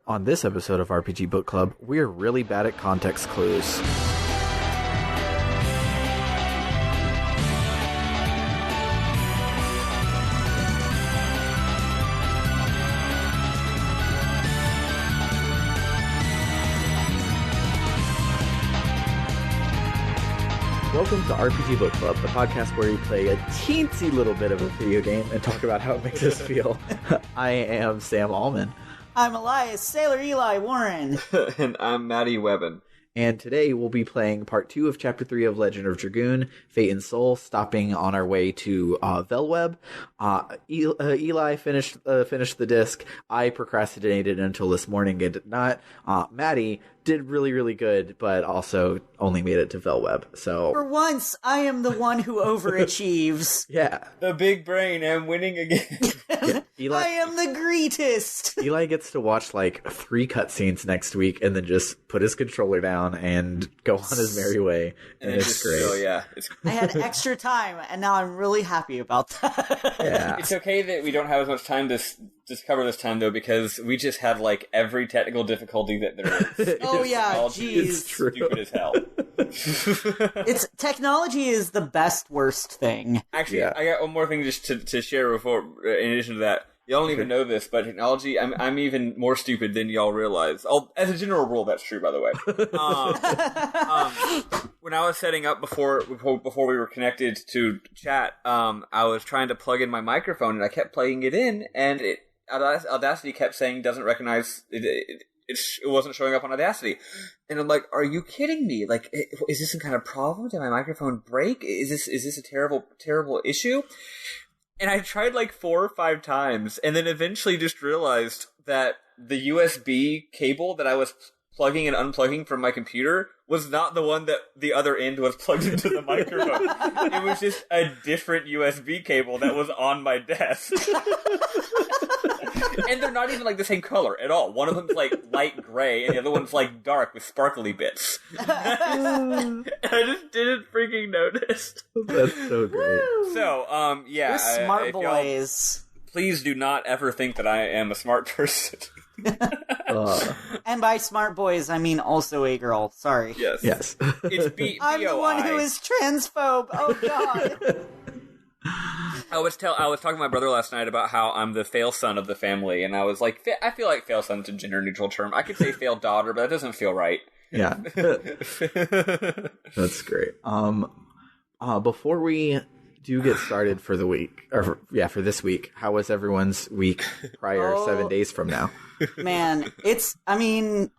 On this episode of RPG Book Club, we're really bad at context clues. Welcome to RPG Book Club, the podcast where we play a teensy little bit of a video game and talk about how it makes us feel. I am Sam Allman. I'm Elias, Sailor Eli Warren. And I'm Maddie Webben. And today we'll be playing part 2 of Chapter 3 of Legend of Dragoon, Fate and Soul, stopping on our way to Velweb. Eli finished the disc. I procrastinated until this morning and did not. Maddie did really, really good, but also only made it to Velweb. So for once, I am the one who overachieves. Yeah. The big brain, I'm winning again. Yeah. Eli, I am the greatest. Eli gets to watch like 3 cutscenes next week and then just put his controller down and go on his merry way. And it's just, great. Oh, yeah. I had extra time, and now I'm really happy about that. Yeah. It's okay that we don't have as much time to cover this time, though, because we just had, like, every technical difficulty that there is. Oh, yeah, Technology jeez. is stupid as hell. Technology is the best worst thing. Actually, Yeah. I got one more thing just to share before, in addition to that. Y'all don't even know this, but technology, I'm even more stupid than y'all realize. As a general rule, that's true, by the way. When I was setting up before we were connected to chat, I was trying to plug in my microphone, and I kept plugging it in, and Audacity kept saying doesn't recognize it. It wasn't showing up on Audacity. And I'm like, are you kidding me? Like, is this some kind of problem? Did my microphone break? Is this a terrible, terrible issue? And I tried like 4 or 5 times, and then eventually just realized that the USB cable that I was plugging and unplugging from my computer was not the one that the other end was plugged into the microphone. It was just a different USB cable that was on my desk. And they're not even like the same color at all. One of them's like light gray, and the other one's like dark with sparkly bits. I just didn't freaking notice. That's so great. So, yeah. We're smart boys. Please do not ever think that I am a smart person. And by smart boys, I mean also a girl. Sorry. Yes. It's I'm the one who is transphobe. Oh, God. I was talking to my brother last night about how I'm the fail son of the family, and I was like, I feel like fail son's a gender neutral term. I could say fail daughter, but that doesn't feel right. Yeah. That's great. Before we do get started for the week, for this week, how was everyone's week prior 7 days from now? Man, it's been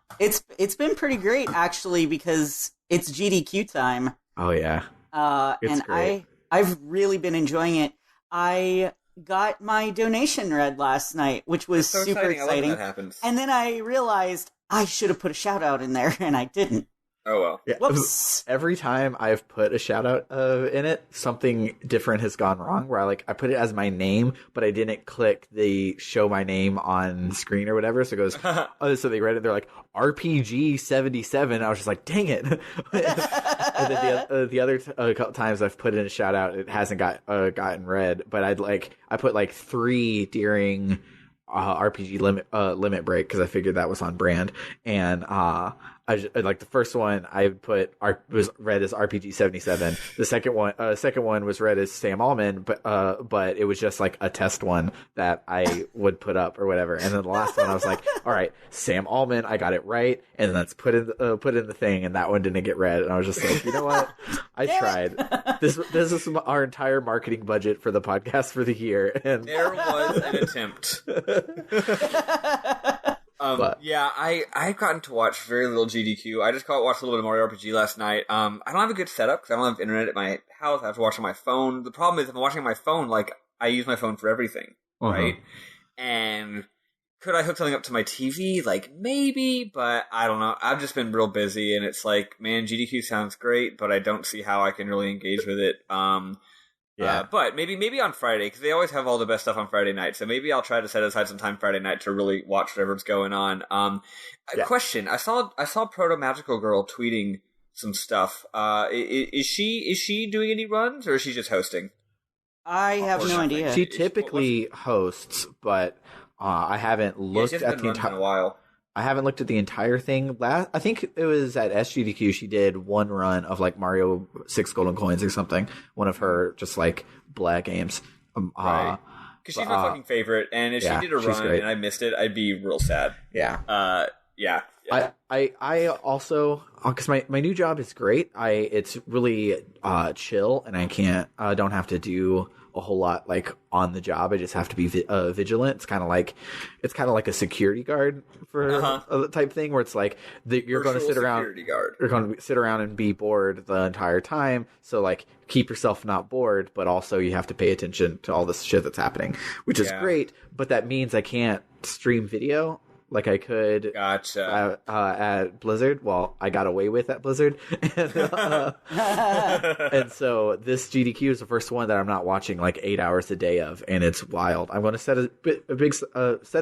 pretty great, actually, because it's GDQ time. Oh, yeah. And great. I've really been enjoying it. I got my donation read last night, which was so super exciting. I love when that happens. And then I realized I should have put a shout out in there, and I didn't. Oh, well. Yeah. Whoops. Every time I've put a shout out in it, something different has gone wrong, where I put it as my name, but I didn't click the show my name on screen or whatever. So it goes, so they read it, they're like, RPG 77. I was just like, dang it. And then the other couple times I've put in a shout out, it hasn't gotten read, but I put like 3 during RPG limit break because I figured that was on brand. And like the first one I put was read as RPG 77. The second one was read as Sam Allman, but it was just like a test one that I would put up or whatever. And then the last one I was like, all right, Sam Allman, I got it right, and let's put in the thing, and that one didn't get read. And I was just like, you know what? I tried. This is our entire marketing budget for the podcast for the year, and there was an attempt. Yeah, I've gotten to watch very little GDQ. I just watched a little bit of Mario RPG last night. I don't have a good setup because I don't have internet at my house. I have to watch on my phone. The problem is if I'm watching on my phone, like, I use my phone for everything, right? And could I hook something up to my TV? Like, maybe, but I don't know. I've just been real busy, and it's like, man, GDQ sounds great, but I don't see how I can really engage with it. Yeah, but maybe on Friday, because they always have all the best stuff on Friday night. So maybe I'll try to set aside some time Friday night to really watch whatever's going on. Question: I saw Proto Magical Girl tweeting some stuff. Is she doing any runs, or is she just hosting? I have no idea. She typically hosts, but I haven't looked at the entire. In a while. I haven't looked at the entire thing. I think it was at SGDQ. She did one run of like Mario 6 Golden Coins or something. One of her just like blah games. Right. Because she's my fucking favorite, and if she did a run and I missed it, I'd be real sad. Yeah. Yeah. I also, because my new job is great. It's really chill, and I don't have to do a whole lot like on the job. I just have to be vigilant. It's kind of like a security guard for a type thing where it's like you're going to sit around. You're going to sit around and be bored the entire time. So like keep yourself not bored, but also you have to pay attention to all this shit that's happening, which is great. But that means I can't stream video like I could at Blizzard. Well, I got away with at Blizzard. And so this GDQ is the first one that I'm not watching like 8 hours a day of, and it's wild. I'm going to set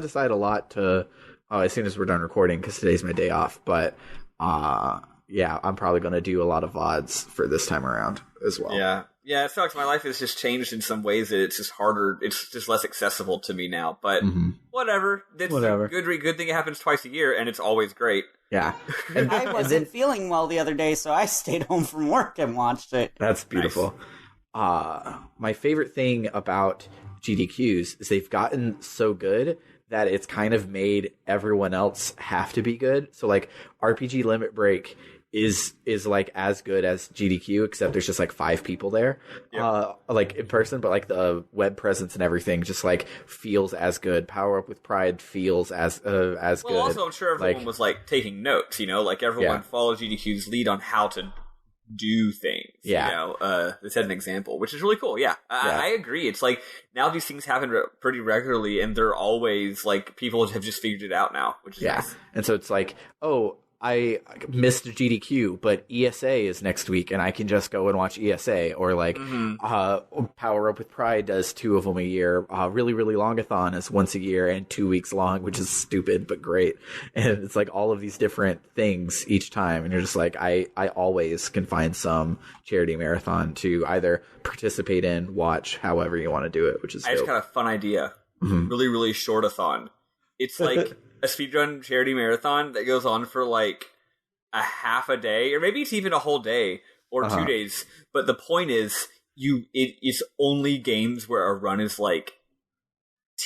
aside a lot to as soon as we're done recording because today's my day off. But yeah, I'm probably going to do a lot of VODs for this time around as well. Yeah, it sucks. My life has just changed in some ways that it's just harder. It's just less accessible to me now. But whatever. It's a good thing it happens twice a year, and it's always great. Yeah. And I wasn't feeling well the other day, so I stayed home from work and watched it. That's beautiful. Nice. My favorite thing about GDQs is they've gotten so good that it's kind of made everyone else have to be good. So like RPG Limit Break is like as good as GDQ, except there's just like 5 people there, like in person, but like the web presence and everything just like feels as good. Power Up with Pride feels as good. Also, I'm sure everyone was like taking notes, like everyone followed GDQ's lead on how to do things. They set an example, which is really cool. I agree. It's like now these things happen pretty regularly, and they're always like people have just figured it out now, which is nice. And so it's like, I missed GDQ, but ESA is next week, and I can just go and watch ESA. Or like Power Up with Pride does 2 of them a year. Really, really Longathon is once a year and 2 weeks long, which is stupid but great. And it's like all of these different things each time, and you're just like, I always can find some charity marathon to either participate in, watch, however you want to do it, which is I just got a fun idea. Really, really short-a-thon. It's like a speedrun charity marathon that goes on for like a half a day, or maybe it's even a whole day or 2 days. But the point is, it's only games where a run is like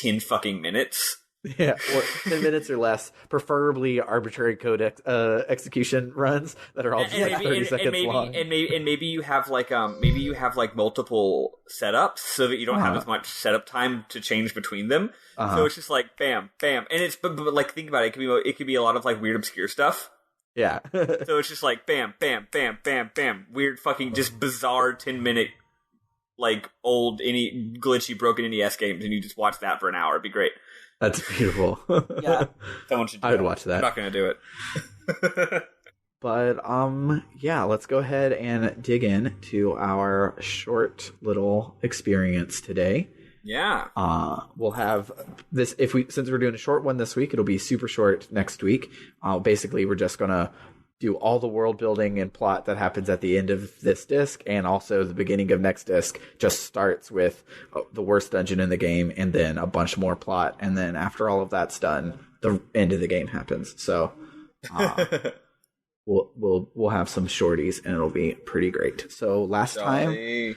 10 fucking minutes. Yeah, or 10 minutes or less, preferably arbitrary code execution runs that are all just like 30 seconds long. And maybe you have like multiple setups so that you don't have as much setup time to change between them. So it's just like bam, bam, and it's but like think about it. It could be a lot of like weird obscure stuff. Yeah. So it's just like bam, bam, bam, bam, bam, weird fucking just bizarre 10-minute like old any glitchy broken NES games, and you just watch that for an hour. It'd be great. That's beautiful. Yeah. Someone should do I would watch that. I'm not going to do it. But, yeah, let's go ahead and dig in to our short little experience today. Yeah. We'll have this, since we're doing a short one this week, it'll be super short next week. Basically, we're just going to do all the world building and plot that happens at the end of this disc, and also the beginning of next disc just starts with the worst dungeon in the game, and then a bunch more plot, and then after all of that's done, the end of the game happens. So we'll have some shorties, and it'll be pretty great. So last time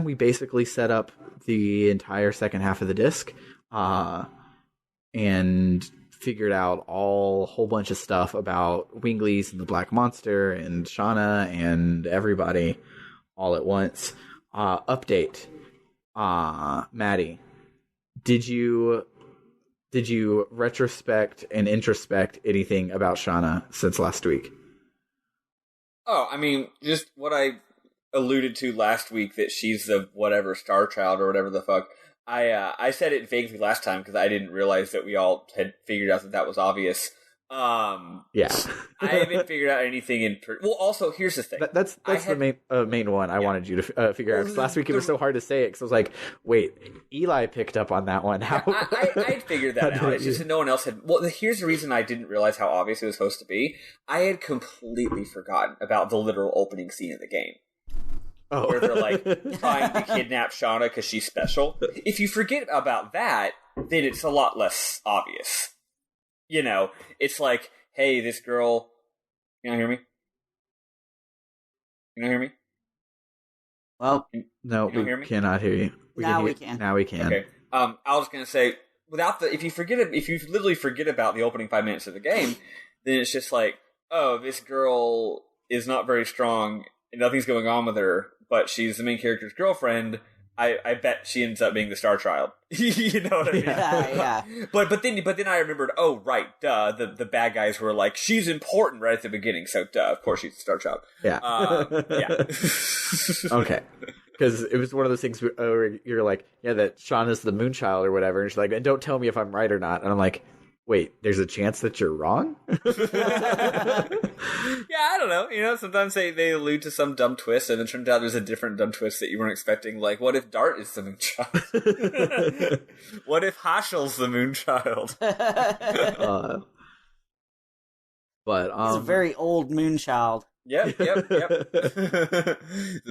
we basically set up the entire second half of the disc, and figured out a whole bunch of stuff about Winglies and the Black Monster and Shauna and everybody all at once. Update. Maddie, did you retrospect and introspect anything about Shauna since last week? Oh, I mean, just what I alluded to last week, that she's the whatever Star Child or whatever the fuck. I said it vaguely last time because I didn't realize that we all had figured out that was obvious. Yeah. I haven't figured out anything well, also, here's the thing. That's the main one I wanted you to figure out. Because last week it was so hard to say it because I was like, wait, Eli picked up on that one. How? I figured that out. It's just that no one else had. Well, here's the reason I didn't realize how obvious it was supposed to be. I had completely forgotten about the literal opening scene of the game. Oh. Where they're like trying to kidnap Shauna because she's special. If you forget about that, then it's a lot less obvious. You know, it's like, hey, this girl. Can you hear me? Can you hear me? Well, No, Can you we hear me? cannot hear you. Now we can. Now we can. Okay. I was gonna say, if you literally forget about the opening 5 minutes of the game, then it's just like, oh, this girl is not very strong, and nothing's going on with her, but she's the main character's girlfriend. I bet she ends up being the star child. You know what I mean? Yeah. But then I remembered, oh right, duh, the bad guys were like, she's important right at the beginning, so duh, of course she's the star child. Yeah. Yeah. Okay. Because it was one of those things where you're like, yeah, that Sean is the Moonchild or whatever, and she's like, and don't tell me if I'm right or not. And I'm like, wait, there's a chance that you're wrong? Yeah, I don't know. You know, sometimes they allude to some dumb twist, and it turns out there's a different dumb twist that you weren't expecting. Like, what if Dart is the Moonchild? What if Hashel's the Moonchild? But He's a very old Moonchild. Yep. The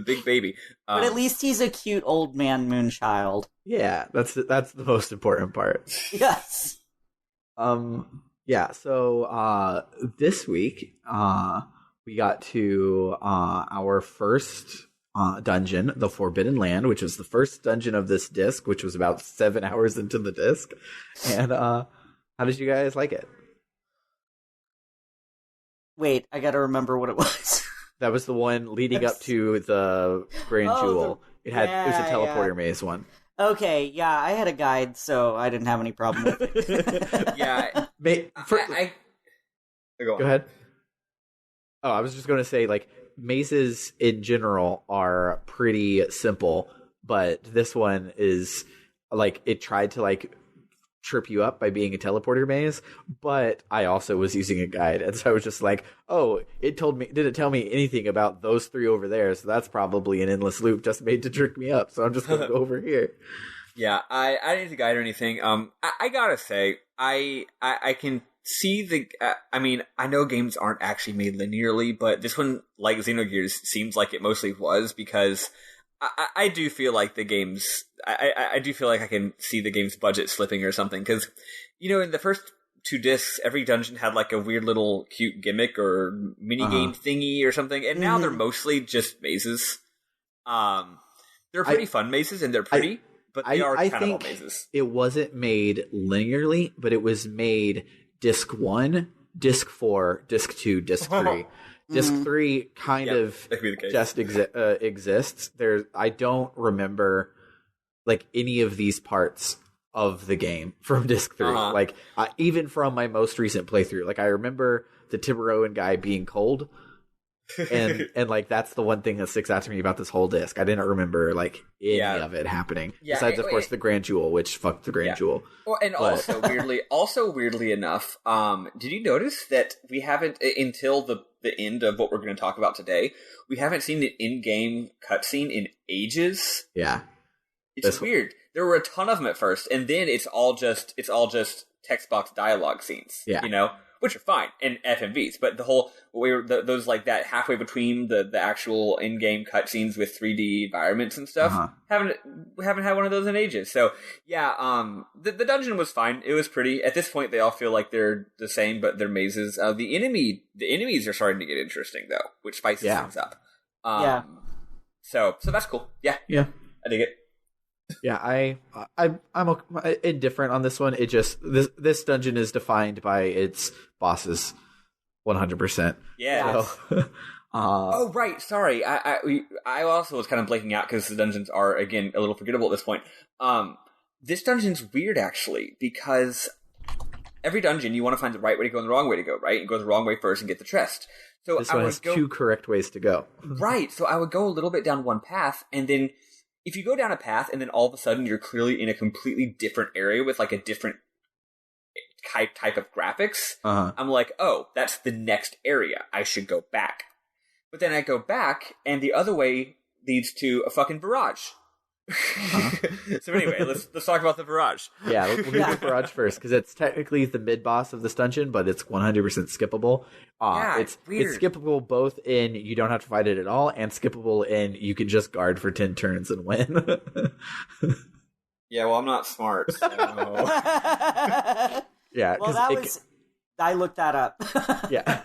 big baby. But at least he's a cute old man Moonchild. yeah, that's the most important part. Yes. Yeah, so this week we got to our first dungeon, the Forbidden Land, which was the first dungeon of this disc, which was about 7 hours into the disc. And how did you guys like it? Wait, I gotta remember what it was. That was the one leading up to the Grand Jewel. It was a teleporter maze one. Okay, yeah, I had a guide, so I didn't have any problem with it. Yeah. Go ahead. Oh, I was just going to say, like, mazes in general are pretty simple, but this one is, like, it tried to, like, trip you up by being a teleporter maze, but I also was using a guide, and so I was just like, oh, didn't tell me anything about those three over there, so that's probably an endless loop just made to trick me up, so I'm just going to go over here. Yeah, I didn't need to guide or anything. I gotta say, I can see I mean, I know games aren't actually made linearly, but this one, like Xenogears, seems like it mostly was, because I do feel like the game's... I do feel like I can see the game's budget slipping or something, because, you know, in the first 2 discs, every dungeon had like a weird little cute gimmick or minigame thingy or something, and now they're mostly just mazes. They're pretty fun mazes, and they're pretty, but they are kind of all mazes. It wasn't made linearly, but it was made disc 1, disc 4, disc 2, disc 3. Disc 3 kind of just exists. I don't remember like any of these parts of the game from disc 3. Like even from my most recent playthrough, like I remember the Tiburon guy being cold, and like that's the one thing that sticks out to me about this whole disc. I didn't remember like any of it happening, besides of course the Grand Jewel, which fucked the Grand Jewel. Well, and also weirdly enough, did you notice that we haven't, until the end of what we're going to talk about today, we haven't seen an in-game cutscene in ages? Yeah, it's weird. There were a ton of them at first, and then it's all just text box dialogue scenes. Yeah, you know, which are fine in FMVs, but those like that halfway between the actual in-game cutscenes with 3D environments and stuff, haven't had one of those in ages. So yeah, the dungeon was fine. It was pretty. At this point, they all feel like they're the same, but they're mazes. The enemies are starting to get interesting though, which spices things up. So that's cool. Yeah, I dig it. Yeah, I'm indifferent on this one. It just this dungeon is defined by its bosses, 100%. Yeah. So, oh right, sorry. I also was kind of blanking out because the dungeons are again a little forgettable at this point. This dungeon's weird actually, because every dungeon you want to find the right way to go and the wrong way to go. Right, you go the wrong way first and get the chest. So this one has 2 correct ways to go. Right. So I would go a little bit down one path, and then if you go down a path and then all of a sudden you're clearly in a completely different area with like a different type of graphics, I'm like, oh, that's the next area. I should go back. But then I go back and the other way leads to a fucking barrage. So anyway, let's talk about the barrage. Yeah, we'll do the barrage first, because it's technically the mid-boss of this dungeon, but it's 100% skippable. It's skippable both in you don't have to fight it at all, and skippable in you can just guard for 10 turns and win. Yeah, well, I'm not smart, so... Yeah, well, I looked that up. Yeah,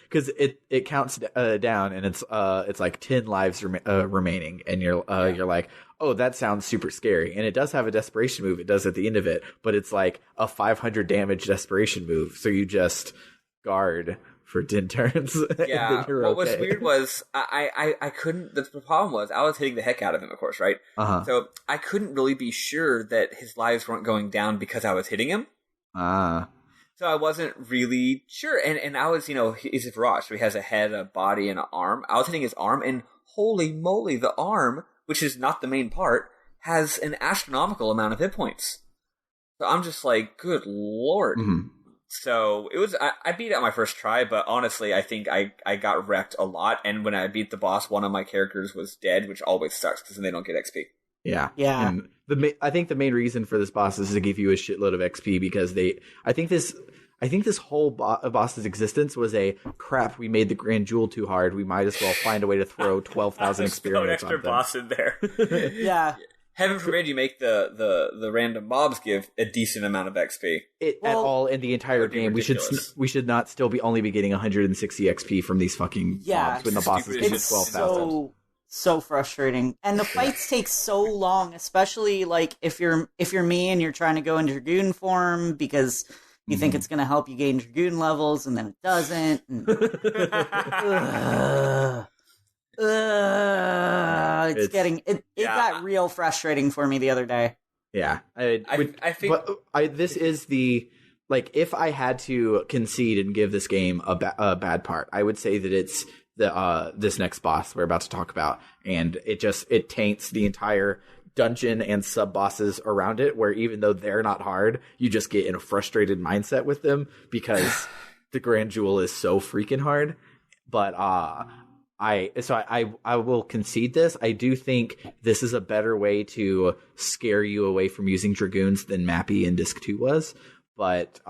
because it counts down, and it's like 10 lives remaining, and you're like, oh, that sounds super scary, and it does have a desperation move. It does at the end of it, but it's like a 500 damage desperation move, so you just guard for 10 turns. Yeah. What was weird was I couldn't. The problem was I was hitting the heck out of him, of course, right? So I couldn't really be sure that his lives weren't going down because I was hitting him. So I wasn't really sure, and I was, he's a Virage, so he has a head, a body, and an arm. I was hitting his arm, and holy moly, the arm, which is not the main part, has an astronomical amount of hit points. So I'm just like, good lord. Mm-hmm. So it was. I beat it on my first try, but honestly, I think I got wrecked a lot. And when I beat the boss, one of my characters was dead, which always sucks because then they don't get XP. Yeah. And I think the main reason for this boss is to give you a shitload of XP because I think this whole boss's existence was a crap. We made the Grand Jewel too hard. We might as well find a way to throw 12,000 experience extra on them. Boss in there. Yeah. Heaven forbid you make the random mobs give a decent amount of XP. At all in the entire game. We should not still only be getting 160 XP from these fucking mobs when the bosses give you 12,000. So frustrating, and the fights take so long, especially like if you're me and you're trying to go in Dragoon form because you think it's going to help you gain Dragoon levels, and then it doesn't. And, it got real frustrating for me the other day. Yeah, I think this is the, like, if I had to concede and give this game a bad part, I would say that it's this next boss we're about to talk about, and it taints the entire dungeon and sub bosses around it, where even though they're not hard, you just get in a frustrated mindset with them because the Grand Jewel is so freaking hard. But I will concede this. I do think this is a better way to scare you away from using Dragoons than Mappy in Disc 2 was. But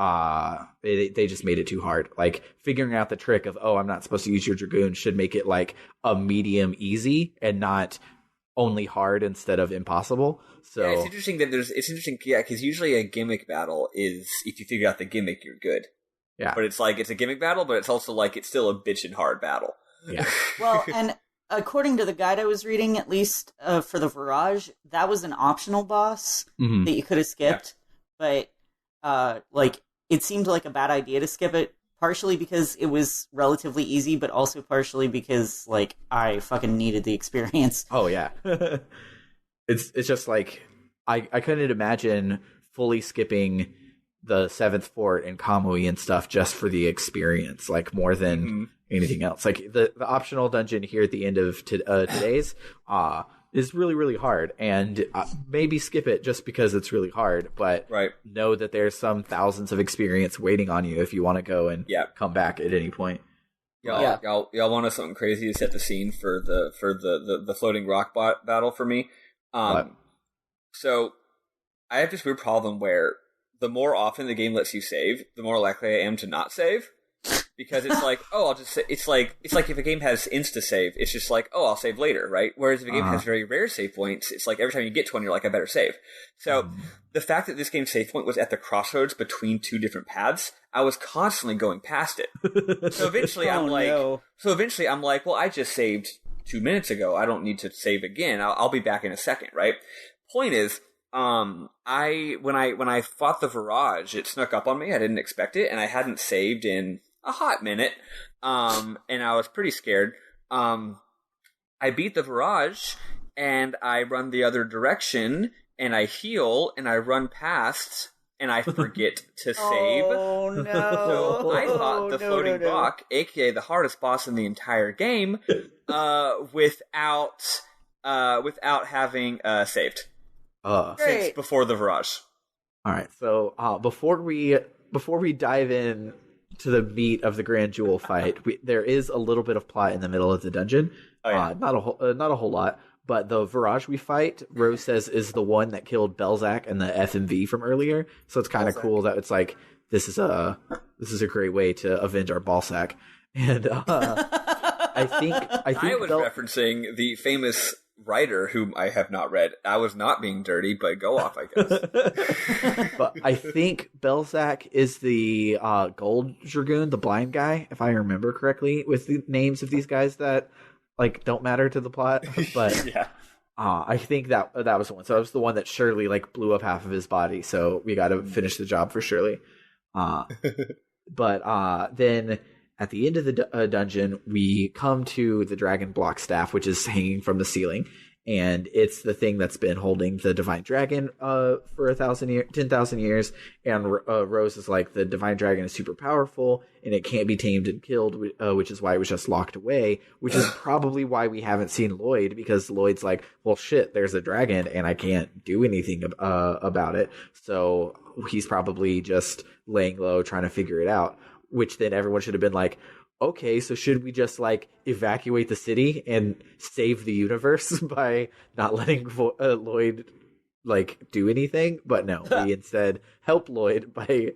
they just made it too hard. Like, figuring out the trick of, I'm not supposed to use your Dragoon should make it like a medium easy and not only hard instead of impossible. So yeah, it's interesting because usually a gimmick battle is, if you figure out the gimmick, you're good. Yeah. But it's like, it's a gimmick battle, but it's also like, it's still a bitchin' hard battle. Yeah. Well, and according to the guide I was reading, at least for the Virage, that was an optional boss that you could have skipped. Yeah. But it seemed like a bad idea to skip it, partially because it was relatively easy, but also partially because, like, I fucking needed the experience. Oh, yeah. It's just like, I couldn't imagine fully skipping the 7th Fort and Kamui and stuff just for the experience, like, more than anything else. Like, the optional dungeon here at the end of today's is really, really hard, and maybe skip it just because it's really hard, but know that there's some thousands of experience waiting on you if you want to go and come back at any point. Y'all want something crazy to set the scene for the floating rock battle for me? So I have this weird problem where the more often the game lets you save, the more likely I am to not save. Because it's like, I'll just say, it's like if a game has insta save, it's just like, I'll save later, right? Whereas if a game has very rare save points, it's like every time you get to one, you're like, I better save. So the fact that this game's save point was at the crossroads between two different paths, I was constantly going past it. So eventually I'm like, well, I just saved 2 minutes ago. I don't need to save again. I'll be back in a second, right? Point is, when I fought the Virage, it snuck up on me. I didn't expect it, and I hadn't saved in a hot minute, and I was pretty scared. I beat the Virage, and I run the other direction, and I heal, and I run past, and I forget to save. Oh, no. So I fought the floating rock, aka the hardest boss in the entire game, without having saved. Since before the Virage. All right, so before we dive in to the meat of the Grand Jewel fight, there is a little bit of plot in the middle of the dungeon. Not a whole lot, but the Virage we fight, Rose says, is the one that killed Belzac and the FMV from earlier. So it's kind of cool that it's like, this is a great way to avenge our ballsack. And I think I was referencing the famous writer, whom I have not read. I was not being dirty, but go off, I guess. But I think Belzac is the gold Dragoon, the blind guy, if I remember correctly, with the names of these guys that like don't matter to the plot. But yeah. I think that was the one. So it was the one that Shirley like blew up half of his body. So we got to finish the job for Shirley. But then at the end of the dungeon, we come to the dragon block staff, which is hanging from the ceiling. And it's the thing that's been holding the divine dragon for 10,000 years. And Rose is like, the divine dragon is super powerful and it can't be tamed and killed, which is why it was just locked away, which is probably why we haven't seen Lloyd, because Lloyd's like, well, shit, there's a dragon and I can't do anything about it. So he's probably just laying low, trying to figure it out, which then everyone should have been like, okay, so should we just like evacuate the city and save the universe by not letting Lloyd like do anything? But no, we instead help Lloyd by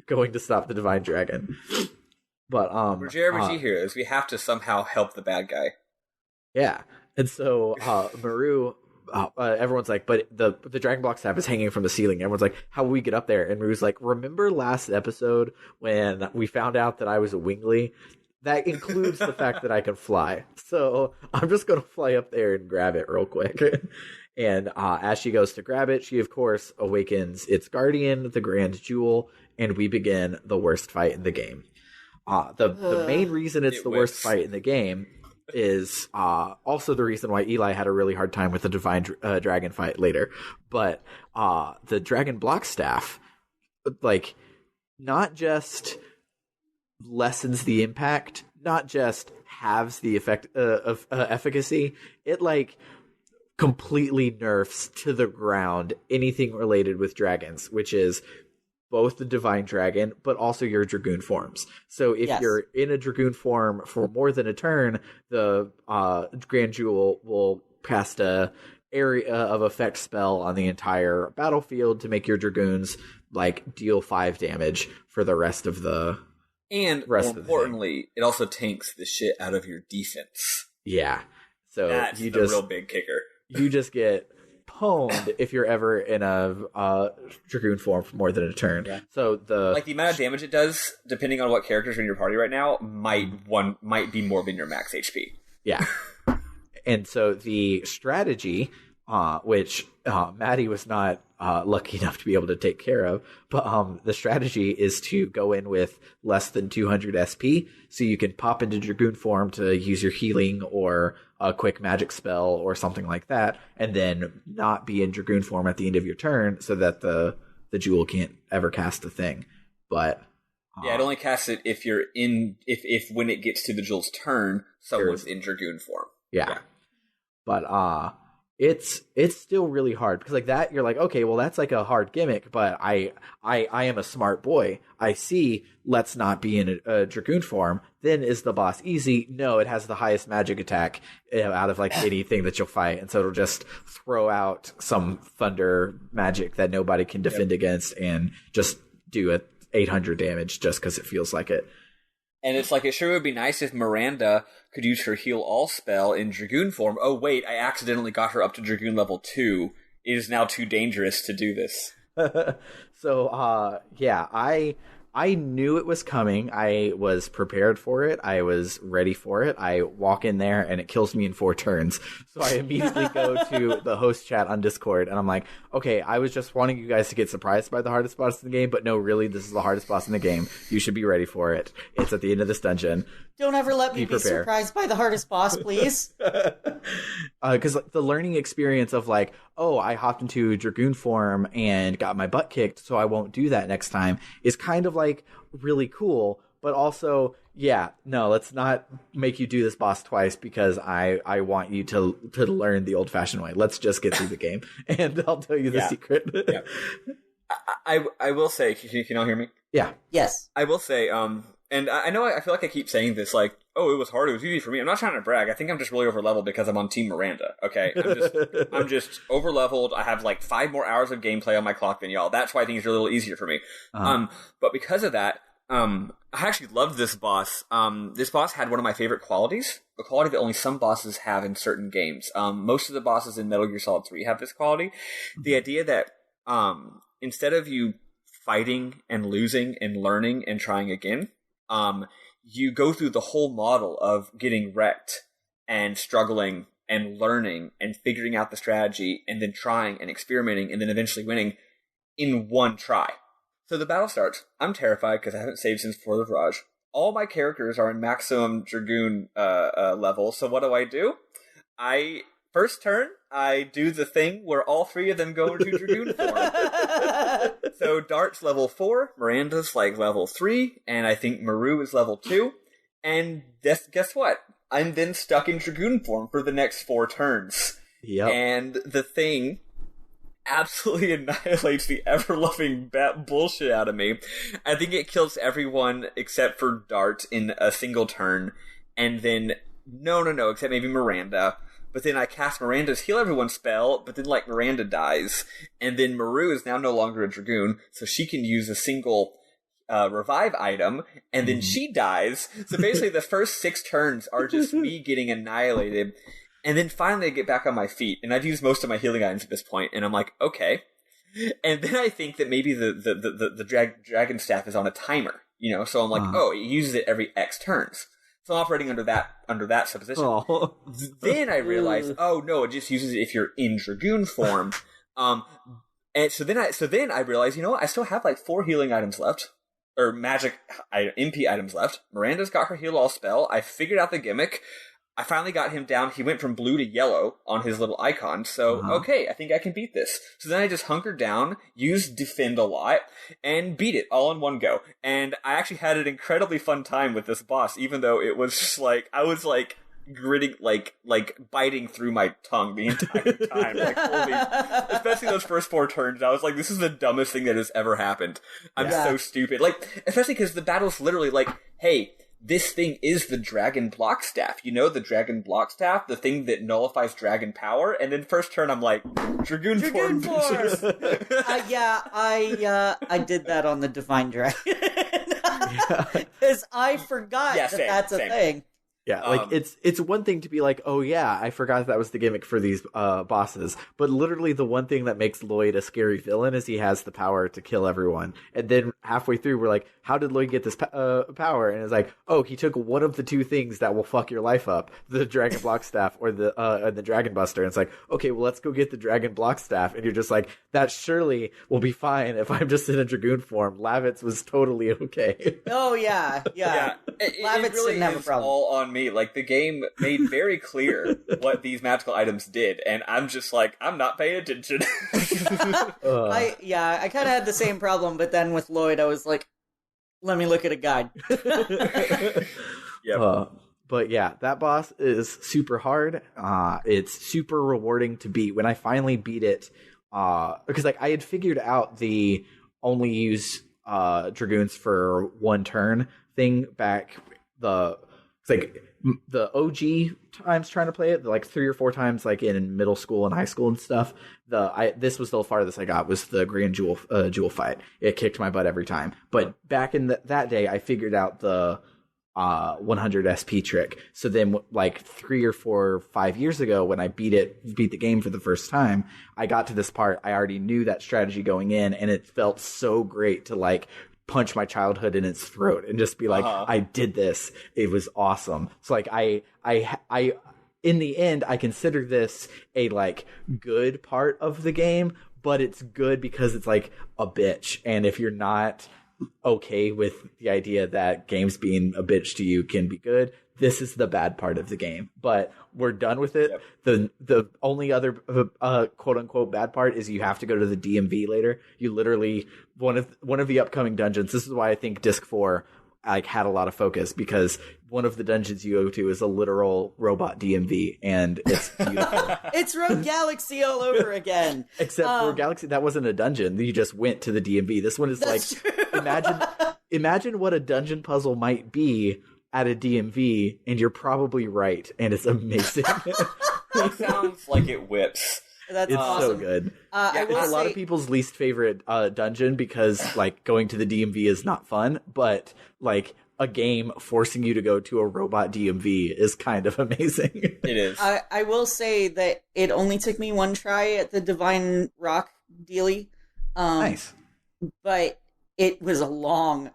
going to stop the divine dragon. But we're JRPG heroes. We have to somehow help the bad guy. Yeah, and so Maru. Everyone's like, but the dragon block staff is hanging from the ceiling. Everyone's like, how will we get up there? And Maru's like, remember last episode when we found out that I was a wingly? That includes the fact that I can fly. So I'm just going to fly up there and grab it real quick. And as she goes to grab it, she, of course, awakens its guardian, the Grand Jewel, and we begin the worst fight in the game. The main reason it's the worst fight in the game is also the reason why Eli had a really hard time with the divine dragon fight later. But the dragon block staff, like, not just lessens the impact, not just halves the effect of efficacy, it like completely nerfs to the ground anything related with dragons, which is both the divine dragon but also your dragoon forms. So if you're in a dragoon form for more than a turn, the Grand Jewel will cast a area of effect spell on the entire battlefield to make your dragoons like deal 5 damage for the rest of the And more importantly, it also tanks the shit out of your defense. Yeah. So that's the real big kicker. You just get pwned if you're ever in a Dragoon form for more than a turn. Yeah. So the amount of damage it does, depending on what characters are in your party right now, might be more than your max HP. Yeah. And so the strategy, which Maddie was not lucky enough to be able to take care of, but the strategy is to go in with less than 200 SP, so you can pop into Dragoon form to use your healing or a quick magic spell or something like that, and then not be in Dragoon form at the end of your turn, so that the jewel can't ever cast a thing. But yeah, it only casts it if you're in if when it gets to the jewel's turn, someone's in Dragoon form. Yeah. But it's still really hard, because like that you're like, okay, well that's like a hard gimmick, but I am a smart boy. I see, let's not be in a Dragoon form. Then is the boss easy? No, it has the highest magic attack out of like anything that you'll fight, and so it'll just throw out some thunder magic that nobody can defend against and just do it 800 damage just because it feels like it. And it's like, it sure would be nice if Miranda could use her Heal All spell in Dragoon form. Oh, wait, I accidentally got her up to Dragoon level 2. It is now too dangerous to do this. So, yeah, I knew it was coming. I was prepared for it. I was ready for it. I walk in there and it kills me in 4 turns. So I immediately go to the host chat on Discord and I'm like, okay, I was just wanting you guys to get surprised by the hardest boss in the game, but no, really, this is the hardest boss in the game. You should be ready for it. It's at the end of this dungeon. Don't ever let me be surprised by the hardest boss, please. Because the learning experience of like, oh, I hopped into Dragoon form and got my butt kicked, so I won't do that next time, is kind of like really cool. But also, yeah, no, let's not make you do this boss twice because I want you to learn the old-fashioned way. Let's just get through the game, and I'll tell you the secret. Yeah. I will say, can you all hear me? Yeah. Yes. I will say, and I know I feel like I keep saying this, like, oh, it was hard, it was easy for me. I'm not trying to brag. I think I'm just really over-leveled because I'm on Team Miranda, okay? I'm just over-leveled. I have, like, 5 more hours of gameplay on my clock than y'all. That's why I think it's a little easier for me. But because of that, I actually loved this boss. This boss had one of my favorite qualities, a quality that only some bosses have in certain games. Most of the bosses in Metal Gear Solid 3 have this quality. The idea that instead of you fighting and losing and learning and trying again, you go through the whole model of getting wrecked and struggling and learning and figuring out the strategy and then trying and experimenting and then eventually winning in one try. So the battle starts. I'm terrified because I haven't saved since Before the Virage. All my characters are in maximum Dragoon level, so what do? First turn, I do the thing where all three of them go into Dragoon form. So Dart's level 4, Miranda's like level 3, and I think Maru is level 2. And guess what? I'm then stuck in Dragoon form for the next 4 turns. Yep. And the thing absolutely annihilates the ever-loving bullshit out of me. I think it kills everyone except for Dart in a single turn. And then, no, except maybe Miranda. But then I cast Miranda's Heal Everyone spell, but then, like, Miranda dies. And then Maru is now no longer a Dragoon, so she can use a single revive item, and then she dies. So basically the first 6 turns are just me getting annihilated. And then finally I get back on my feet, and I've used most of my healing items at this point, and I'm like, okay. And then I think that maybe the dragon staff is on a timer, so I'm like, oh, it uses it every X turns. So I'm operating under that supposition. Oh. Then I realize, oh no, it just uses it if you're in Dragoon form. And so then I realize, what? I still have like 4 healing items left, or magic MP items left. Miranda's got her heal all spell. I figured out the gimmick. I finally got him down. He went from blue to yellow on his little icon. So, okay, I think I can beat this. So then I just hunkered down, used defend a lot, and beat it all in one go. And I actually had an incredibly fun time with this boss, even though it was just like, I was like gritting, like biting through my tongue the entire time. Like, holy, especially those first 4 turns. I was like, this is the dumbest thing that has ever happened. I'm so stupid. Like, especially because the battle's literally like, hey, this thing is the Dragon Block Staff. The Dragon Block Staff, the thing that nullifies dragon power. And then first turn, I'm like, Dragoon form. I did that on the Divine Dragon. Because I forgot that's a thing. Yeah, like it's one thing to be like, oh yeah, I forgot that was the gimmick for these bosses. But literally the one thing that makes Lloyd a scary villain is he has the power to kill everyone. And then halfway through, we're like, how did Lloyd get this power? And it's like, oh, he took one of the 2 things that will fuck your life up, the Dragon Block Staff or the Dragon Buster. And it's like, okay, well, let's go get the Dragon Block Staff. And you're just like, that surely will be fine if I'm just in a Dragoon form. Lavitz was totally okay. Oh, yeah. Lavitz really didn't have a problem. All on me. Like, the game made very clear what these magical items did, and I'm just like, I'm not paying attention. I kind of had the same problem, but then with Lloyd, I was like, let me look at a guide. Yep. But yeah, that boss is super hard. It's super rewarding to beat. When I finally beat it, because like I had figured out the only use Dragoons for 1 turn thing back the OG times trying to play it, like 3 or 4 times, like in middle school and high school and stuff. This was the farthest I got was the Grand Jewel fight. It kicked my butt every time. But back in that day, I figured out the 100 SP trick. So then, like 3 or 4 or 5 years ago, when I beat the game for the first time, I got to this part. I already knew that strategy going in, and it felt so great to like punch my childhood in its throat and just be like, I did this. It was awesome. So like I in the end, I consider this a like good part of the game, but it's good because it's like a bitch. And if you're not okay with the idea that games being a bitch to you can be good, this is the bad part of the game. But we're done with it. Yep. The only other quote unquote bad part is you have to go to the DMV later. You literally one of the upcoming dungeons. This is why I think Disc 4 like had a lot of focus, because one of the dungeons you go to is a literal robot DMV, and it's beautiful. It's Rogue Galaxy all over again. Except for Galaxy, that wasn't a dungeon. You just went to the DMV. This one is like, imagine what a dungeon puzzle might be at a DMV, and you're probably right, and it's amazing. It sounds like it whips. That's It's awesome. so good. I will It's a lot say- of people's least favorite dungeon because like going to the DMV is not fun, but like a game forcing you to go to a robot DMV is kind of amazing. It is. I will say that it only took me one try at the Divine Rock dealie. Nice. But it was a long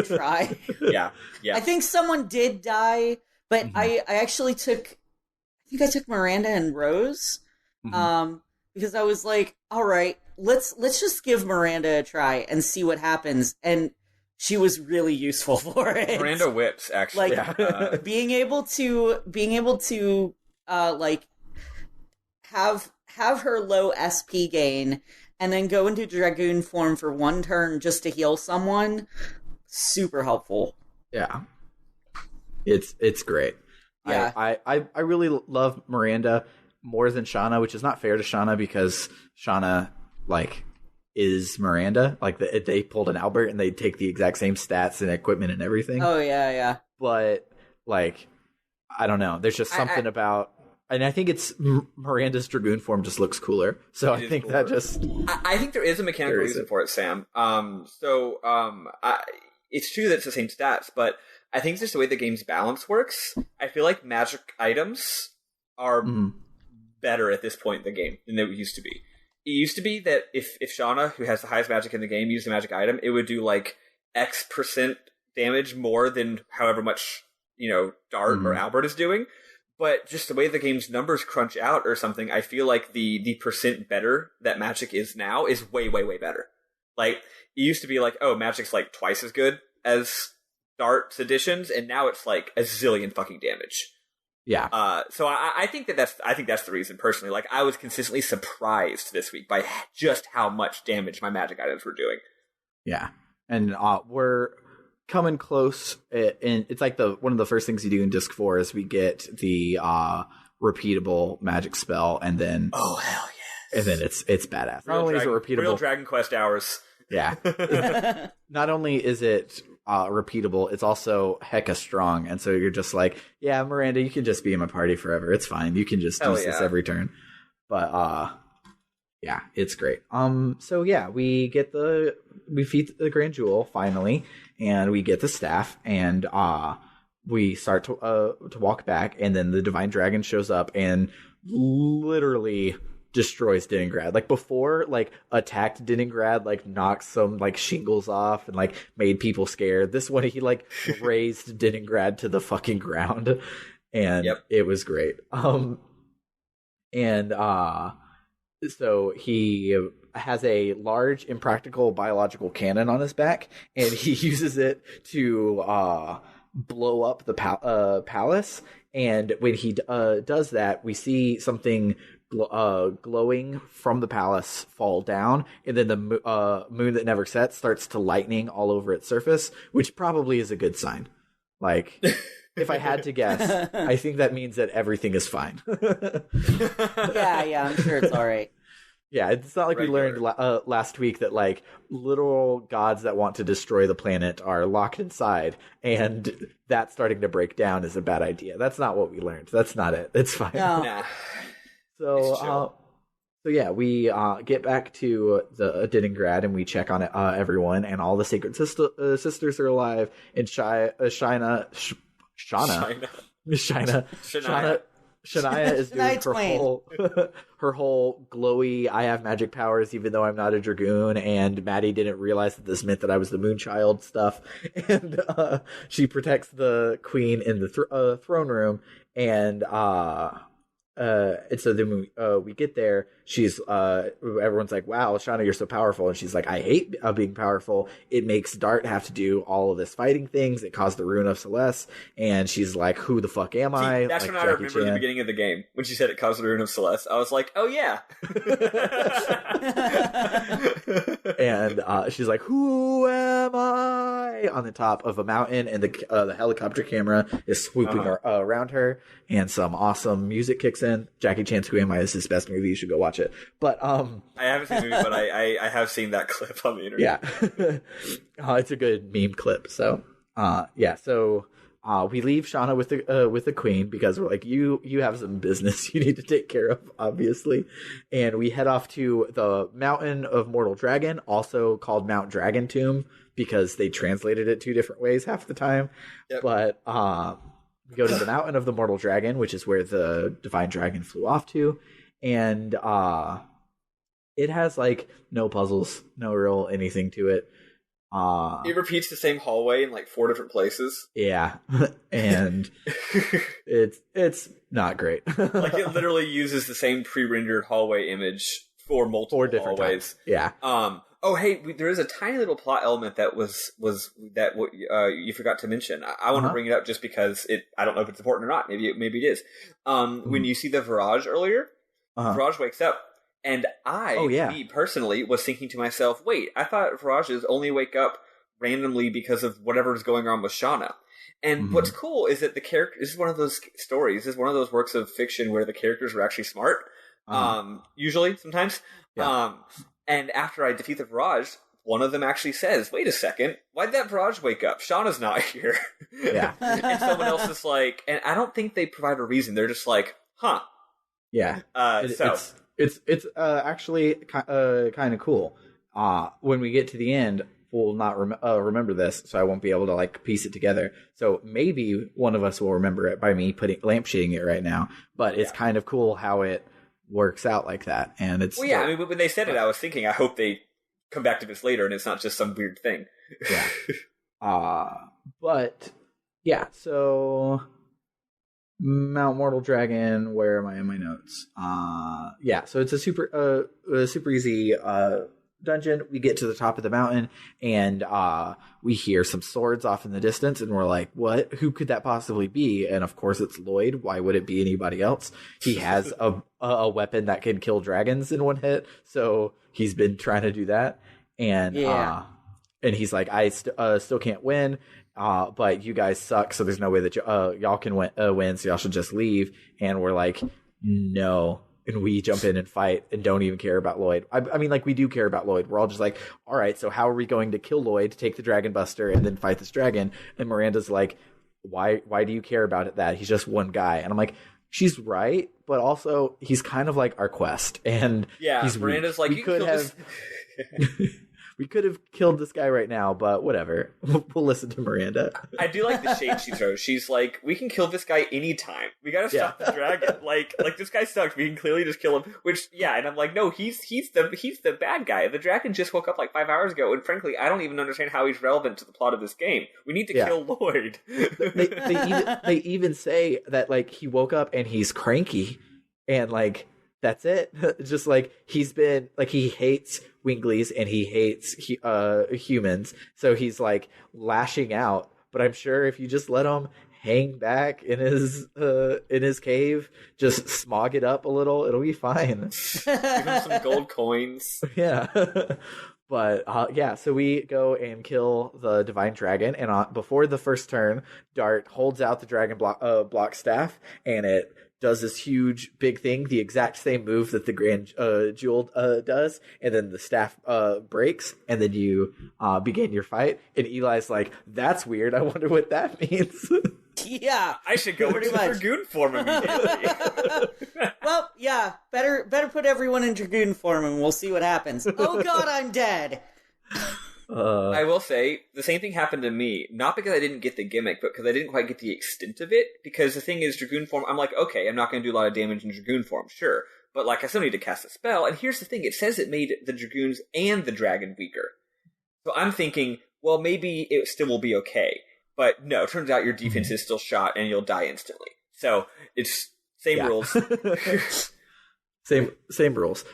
try. Yeah. I think someone did die, but I actually took Miranda and Rose. Because I was like, all right, let's just give Miranda a try and see what happens. And she was really useful for it. Miranda whips, actually. Like being able to like have her low SP gain and then go into Dragoon form for one turn just to heal someone, super helpful. Yeah. It's great. Yeah. I really love Miranda more than Shauna, which is not fair to Shauna because Shauna like is Miranda. Like they pulled an Albert and they take the exact same stats and equipment and everything. Oh yeah. But like I don't know. There's just something about, and I think it's Miranda's Dragoon form just looks cooler. So I think that just I think there is a mechanical reason for it, Sam. It's true that it's the same stats, but I think it's just the way the game's balance works. I feel like magic items are better at this point in the game than they used to be. It used to be that if Shauna, who has the highest magic in the game, used a magic item, it would do like X% damage more than however much, Dart or Albert is doing. But just the way the game's numbers crunch out or something, I feel like the percent better that magic is now is way, way, way better. Like, it used to be like, oh, magic's like twice as good as Dart's additions, and now it's like a zillion fucking damage. Yeah. So I think that's the reason personally. Like, I was consistently surprised this week by just how much damage my magic items were doing. Yeah. And we're coming close, and it's like one of the first things you do in Disc 4 is we get the repeatable magic spell, and then oh hell yes, and then it's badass. Not only is it repeatable, real Dragon Quest hours. Yeah. Not only is it repeatable, it's also hecka strong, and so you're just like, yeah, Miranda, you can just be in my party forever. It's fine. You can just use this every turn. But yeah, it's great. So yeah, we feed the Grand Jewel finally, and we get the staff, and we start to walk back, and then the Divine Dragon shows up and literally destroys Diningrad. Like before, like attacked Diningrad, like knocked some like shingles off and like made people scared. This one he like raised Diningrad to the fucking ground, and it was great. So he has a large impractical biological cannon on his back, and he uses it to blow up the palace. And when he does that, we see something glowing from the palace fall down, and then the moon that never sets starts to lightning all over its surface, which probably is a good sign. Like, if I had to guess, I think that means that everything is fine. Yeah, I'm sure it's all right. Yeah, it's not like we learned last week that like literal gods that want to destroy the planet are locked inside, and that starting to break down is a bad idea. That's not what we learned. That's not it. It's fine. No. Nah. So yeah, we get back to the Diningrad, and we check on everyone, and all the sacred sisters are alive, and Shania is doing her whole glowy, I have magic powers even though I'm not a Dragoon, and Maddie didn't realize that this meant that I was the Moonchild stuff, and she protects the queen in the throne room, and so then we get there, she's everyone's like, wow, Shauna, you're so powerful, and she's like, I hate being powerful. It makes Dart have to do all of this fighting things. It caused the ruin of Celeste, and she's like, who the fuck am I? That's like when I remember the beginning of the game when she said it caused the ruin of Celeste. I was like, oh yeah. And she's like, who am I? On the top of a mountain, and the helicopter camera is swooping around her, and some awesome music kicks in. Jackie Chan's Who Am I is his best movie. You should go watch it. But I haven't seen the movie, but I have seen that clip on the internet. Yeah. It's a good meme clip. So yeah, so We leave Shauna with the queen because we're like, you have some business you need to take care of, obviously. And we head off to the Mountain of Mortal Dragon, also called Mount Dragon Tomb, because they translated it 2 different ways half the time. Yep. But we go to the Mountain of the Mortal Dragon, which is where the Divine Dragon flew off to. And it has like no puzzles, no real anything to it. It repeats the same hallway in like 4 different places. Yeah, and it's not great. Like it literally uses the same pre-rendered hallway image for multiple 4 different hallways. Times. Yeah. Oh, hey, there is a tiny little plot element that was that you forgot to mention. I want to bring it up just because I don't know if it's important or not. Maybe it is. When you see the Virage earlier, Virage wakes up. And me personally, was thinking to myself, wait, I thought Virages only wake up randomly because of whatever's going on with Shauna. And what's cool is that the character, this is one of those stories, this is one of those works of fiction where the characters are actually smart, usually, sometimes. Yeah. And after I defeat the Virage, one of them actually says, wait a second, why'd that Virage wake up? Shauna's not here. Yeah. And someone else is like, and I don't think they provide a reason, they're just like, huh. Yeah. It's actually kind of cool. When we get to the end, we'll not remember this, so I won't be able to like piece it together. So maybe one of us will remember it by me lampshading it right now. But it's kind of cool how it works out like that. And it's I mean, when they said it, I was thinking, I hope they come back to this later, and it's not just some weird thing. Yeah. But yeah, so. Mount Mortal Dragon, where am I in my notes? So it's a super easy dungeon. We get to the top of the mountain, and we hear some swords off in the distance, and we're like, what? Who could that possibly be? And of course it's Lloyd. Why would it be anybody else? He has a weapon that can kill dragons in one hit, so he's been trying to do that. And and he's like, I still can't win. But you guys suck, so there's no way that y'all can win, so y'all should just leave. And we're like, no. And we jump in and fight and don't even care about Lloyd. I mean, like, we do care about Lloyd. We're all just like, all right, so how are we going to kill Lloyd, take the Dragon Buster, and then fight this dragon? And Miranda's like, why do you care about that? He's just one guy. And I'm like, she's right, but also he's kind of like our quest. And Miranda's like, we could have... We could have killed this guy right now, but whatever. We'll listen to Miranda. I do like the shade she throws. She's like, we can kill this guy anytime. We gotta stop the dragon. Like this guy sucks. We can clearly just kill him. Which, and I'm like, no, he's the bad guy. The dragon just woke up like 5 hours ago, and frankly, I don't even understand how he's relevant to the plot of this game. We need to kill Lloyd. they even say that like he woke up and he's cranky, and like that's it. Just like he's been like he hates Winglies and he hates humans, so he's like lashing out. But I'm sure if you just let him hang back in his cave, just smog it up a little, it'll be fine. Give him some gold coins. Yeah. But so we go and kill the Divine Dragon, and before the first turn, Dart holds out the Dragon block staff, and it does this huge big thing, the exact same move that the Grand Jewel does, and then the staff breaks, and then you begin your fight. And Eli's like, "That's weird. I wonder what that means." Yeah, I should go into Dragoon form immediately. Well, yeah, better put everyone in Dragoon form, and we'll see what happens. Oh God, I'm dead. I will say, the same thing happened to me, not because I didn't get the gimmick, but because I didn't quite get the extent of it, because the thing is, Dragoon form, I'm like, okay, I'm not going to do a lot of damage in Dragoon form, sure, but like, I still need to cast a spell, and here's the thing, it says it made the Dragoons and the dragon weaker. So I'm thinking, well, maybe it still will be okay, but no, it turns out your defense is still shot, and you'll die instantly. So, it's same rules. Same rules.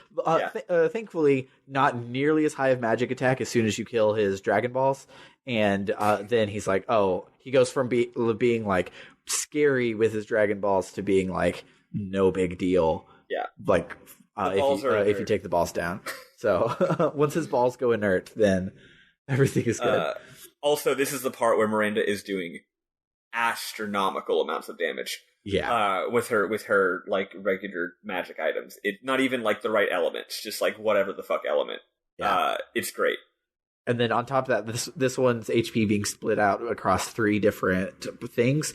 Thankfully, not nearly as high of magic attack as soon as you kill his Dragon Balls. And then he's like, he goes from being like scary with his Dragon Balls to being like no big deal. Yeah. Like if you take the balls down. So once his balls go inert, then everything is good. Also, this is the part where Miranda is doing astronomical amounts of damage. Yeah. With her like regular magic items. It's not even like the right elements, just like whatever the fuck element. Yeah. It's great. And then on top of that, this one's HP being split out across 3 different things.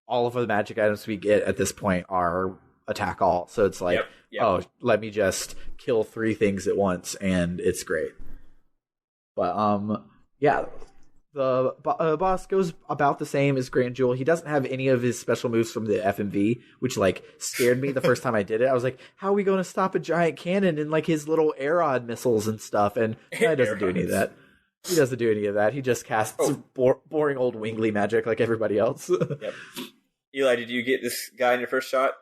All of the magic items we get at this point are attack all. So it's like, oh, let me just kill 3 things at once, and it's great. But yeah, the boss goes about the same as Grand Jewel. He doesn't have any of his special moves from the FMV, which like scared me the first time I did it. I was like, how are we going to stop a giant cannon and like his little Aerod missiles and stuff? And he doesn't do any of that. He doesn't do any of that. He just casts boring old Wingly magic like everybody else. Yep. Eli, did you get this guy in your first shot?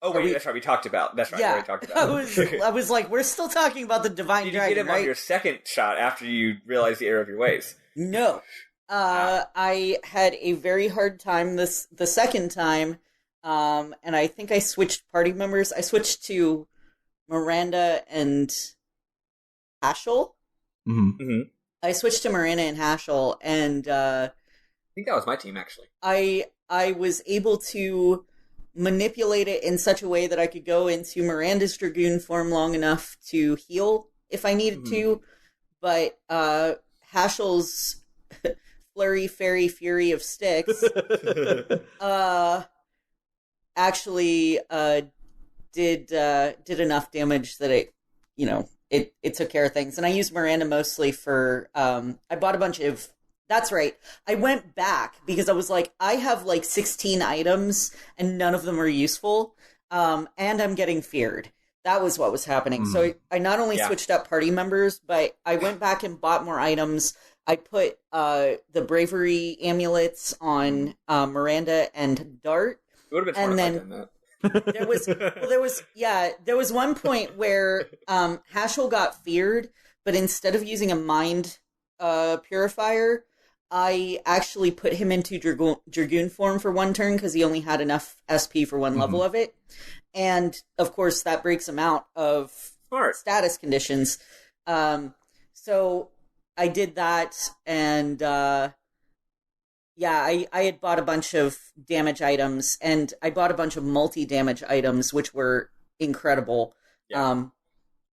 Oh, wait, that's right. We talked about. That's right. Yeah, we talked about. I was like, we're still talking about the Divine Dragon, Did you get him right? on your second shot after you realized the error of your ways? No. I had a very hard time the second time, and I think I switched party members. I switched to Miranda and Hashel. Mm-hmm. I switched to Miranda and Hashel, and I think that was my team, actually. I was able to manipulate it in such a way that I could go into Miranda's Dragoon form long enough to heal if I needed to, but Hashel's Flurry Fairy Fury of Sticks actually did enough damage that it took care of things. And I used Miranda mostly for I bought a bunch of. That's right. I went back because I was like, I have like 16 items and none of them are useful. And I'm getting feared. That was what was happening. So I not only switched up party members, but I went back and bought more items. I put the bravery amulets on Miranda and Dart. It would have been fun if I done that. There was one point where Hashel got feared, but instead of using a mind purifier, I actually put him into Dragoon form for one turn because he only had enough SP for one level of it. And, of course, that breaks him out of status conditions. So I did that, and, I had bought a bunch of damage items, and I bought a bunch of multi-damage items, which were incredible. Yeah.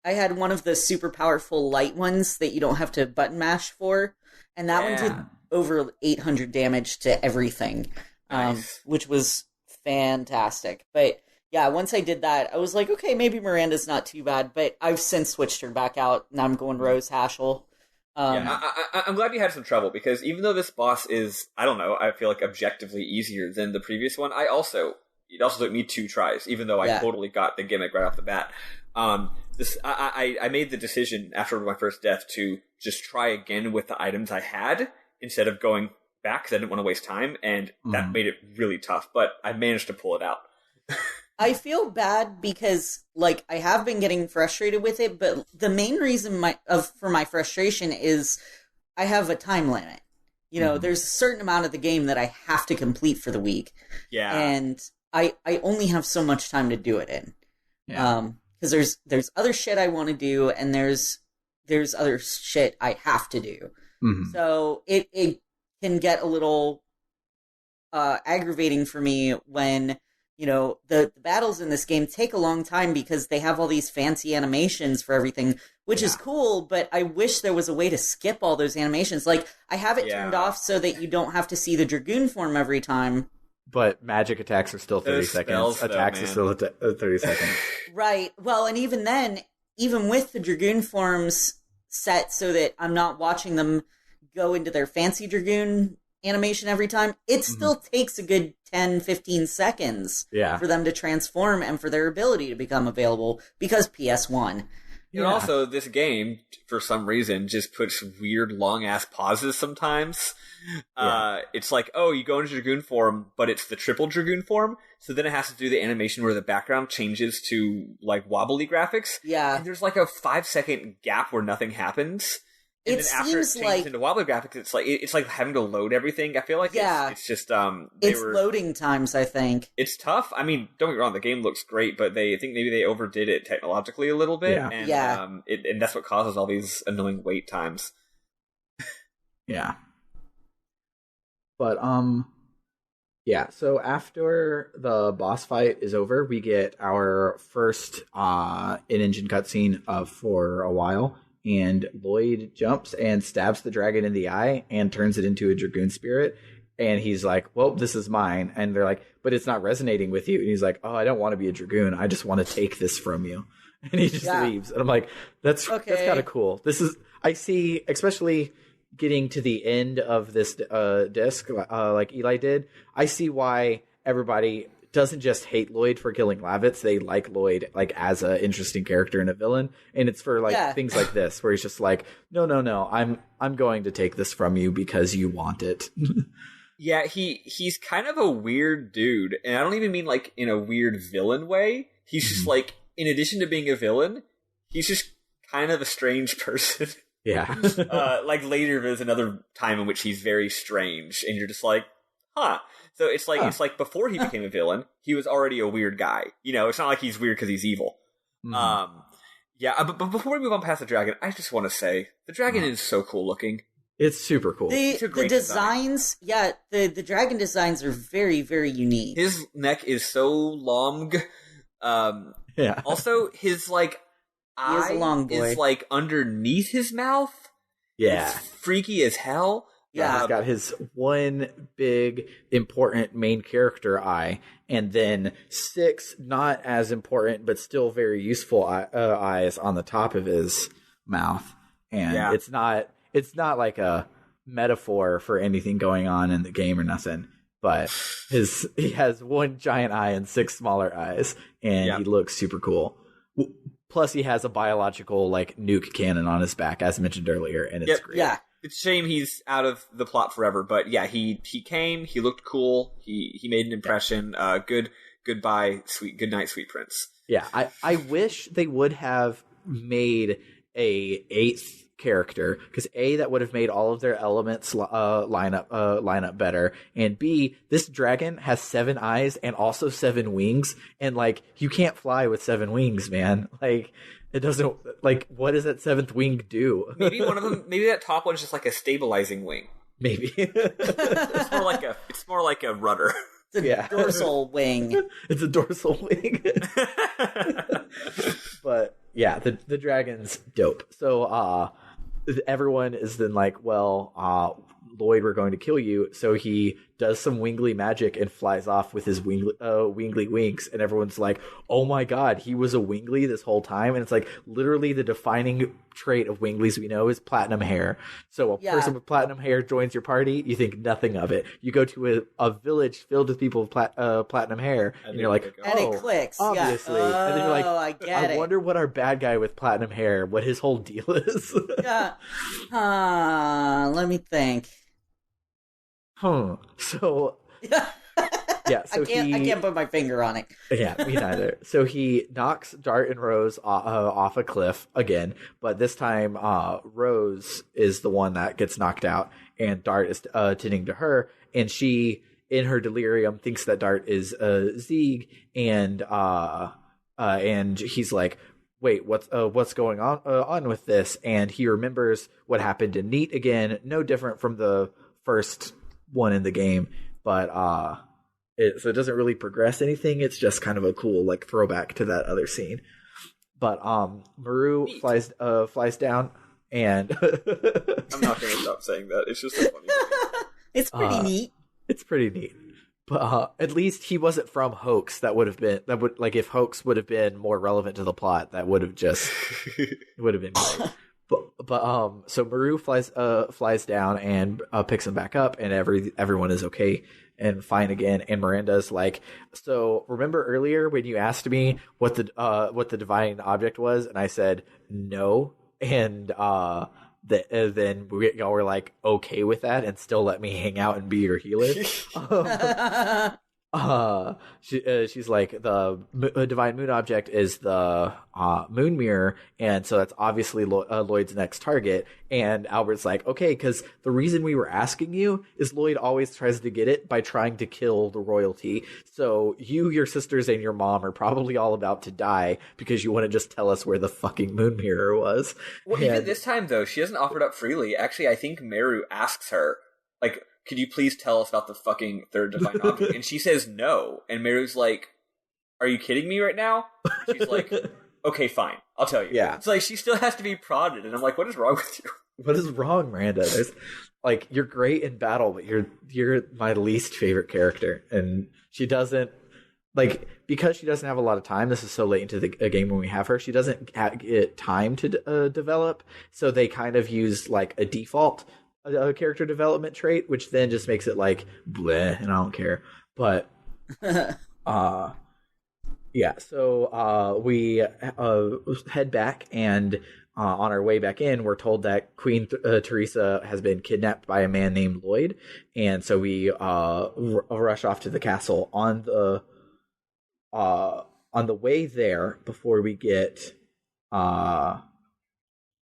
I had one of the super powerful light ones that you don't have to button mash for, and that one did over 800 damage to everything, which was fantastic. But yeah, once I did that, I was like, okay, maybe Miranda's not too bad, but I've since switched her back out. Now I'm going Rose Hashel. I'm glad you had some trouble, because even though this boss is, I don't know, I feel like objectively easier than the previous one, it also took me 2 tries, even though I totally got the gimmick right off the bat. I made the decision after my first death to just try again with the items I had instead of going back because I didn't want to waste time, and that made it really tough, but I managed to pull it out. I feel bad because, like, I have been getting frustrated with it, but the main reason for my frustration is I have a time limit. You know, there's a certain amount of the game that I have to complete for the week. Yeah. And I only have so much time to do it in. Yeah. Because there's other shit I want to do, and there's other shit I have to do. Mm-hmm. So it can get a little aggravating for me when, you know, the battles in this game take a long time because they have all these fancy animations for everything, which is cool, but I wish there was a way to skip all those animations. Like, I have it turned off so that you don't have to see the Dragoon form every time. But magic attacks are still 30 seconds. Attacks are still 30 seconds. Right. Well, and even then, even with the Dragoon forms set so that I'm not watching them go into their fancy Dragoon animation every time, it still takes a good 10, 15 seconds for them to transform and for their ability to become available because PS1. And also, this game, for some reason, just puts weird long-ass pauses sometimes. It's like, oh, you go into Dragoon form, but it's the triple Dragoon form, so then it has to do the animation where the background changes to, like, wobbly graphics. Yeah. And there's, like, a 5-second gap where nothing happens. And then after it changes into wobbly graphics, it's like having to load everything. I feel like it's just loading times, I think. It's tough. I mean, don't get me wrong, the game looks great, but I think maybe they overdid it technologically a little bit. Yeah. And that's what causes all these annoying wait times. Yeah. But so after the boss fight is over, we get our first in-engine cutscene for a while. and Lloyd jumps and stabs the dragon in the eye and turns it into a Dragoon spirit. And he's like, well, this is mine. And they're like, but it's not resonating with you. And he's like, oh, I don't want to be a Dragoon. I just want to take this from you. And he just leaves. And I'm like, that's kind of cool. This is, I see, especially getting to the end of this disc, like Eli did, I see why everybody doesn't just hate Lloyd for killing Lavitz. They like Lloyd like as an interesting character and a villain. And it's for like things like this, where he's just like, no, I'm going to take this from you because you want it. Yeah, he's kind of a weird dude, and I don't even mean like in a weird villain way. He's just like, in addition to being a villain, he's just kind of a strange person. Yeah. Like later there's another time in which he's very strange, and you're just like, huh. So it's like before he became a villain, he was already a weird guy. You know, it's not like he's weird because he's evil. Yeah, but before we move on past the dragon, I just want to say the dragon is so cool looking. It's super cool. The designs, the dragon designs are very, very unique. His neck is so long. Also, his like eye is like underneath his mouth. Yeah, it's freaky as hell. Yeah, he's got his one big important main character eye, and then 6 not as important but still very useful eyes on the top of his mouth. And it's not like a metaphor for anything going on in the game or nothing, but he has one giant eye and 6 smaller eyes, and he looks super cool. Plus, he has a biological like nuke cannon on his back, as mentioned earlier, and it's great. Yeah, it's a shame he's out of the plot forever, but yeah, he came, he looked cool, he made an impression. Goodbye, good night, sweet prince. Yeah, I wish they would have made a 8th character, because A, that would have made all of their elements line up better, and B, this dragon has 7 eyes and also 7 wings, and like you can't fly with 7 wings, man. Like it doesn't, like, what does that 7th wing do? Maybe one of them, maybe that top one is just like a stabilizing wing. Maybe it's more like a rudder. It's a dorsal wing. It's a dorsal wing. But yeah, the dragon's dope. So everyone is then like, well, Lloyd, we're going to kill you. So he does some wingly magic and flies off with his wingly wings. And everyone's like, oh my god, he was a wingly this whole time. And it's like, literally the defining trait of winglies we know is platinum hair. So a person with platinum hair joins your party, you think nothing of it. You go to a village filled with people with platinum hair, and you're like, oh, and it clicks. Obviously. And then you're like, I wonder what our bad guy with platinum hair, what his whole deal is. Let me think. So yeah, so I can't put my finger on it. Yeah, me neither. So he knocks Dart and Rose off a cliff again, but this time Rose is the one that gets knocked out, and Dart is tending to her, and she, in her delirium, thinks that Dart is Zeeg, and he's like, wait, what's going on with this? And he remembers what happened to Neat again, no different from the first one in the game, but so it doesn't really progress anything. It's just kind of a cool like throwback to that other scene. But Maru flies down, and I'm not going to stop saying that. It's just so funny. It's pretty neat. It's pretty neat. But at least he wasn't from Hoax. If Hoax would have been more relevant to the plot, that would have just it would have been great. But so Maru flies down and picks him back up, and everyone is okay and fine again. And Miranda's like, so remember earlier when you asked me what the divine object was, and I said no, and then y'all were like okay with that and still let me hang out and be your healer. She's like, the divine moon object is the moon mirror, and so that's obviously Lloyd's next target. And Albert's like, okay, because the reason we were asking you is Lloyd always tries to get it by trying to kill the royalty. So you, your sisters, and your mom are probably all about to die because you want to just tell us where the fucking moon mirror was. Well, even this time though, she doesn't offer it up freely. Actually, I think Meru asks her, like, could you please tell us about the fucking third divine object? And she says no. And Meru's like, are you kidding me right now? She's like, okay, fine, I'll tell you. Yeah. It's like, she still has to be prodded, and I'm like, what is wrong with you? What is wrong, Miranda? There's, like, you're great in battle, but you're my least favorite character. And she doesn't, like, because she doesn't have a lot of time, this is so late into the game when we have her, she doesn't get time to develop, so they kind of use, like, a default character development trait, which then just makes it, like, bleh, and I don't care. But, yeah, so we head back, and on our way back in, we're told that Queen Teresa has been kidnapped by a man named Lloyd, and so we rush off to the castle. On the way there, before we get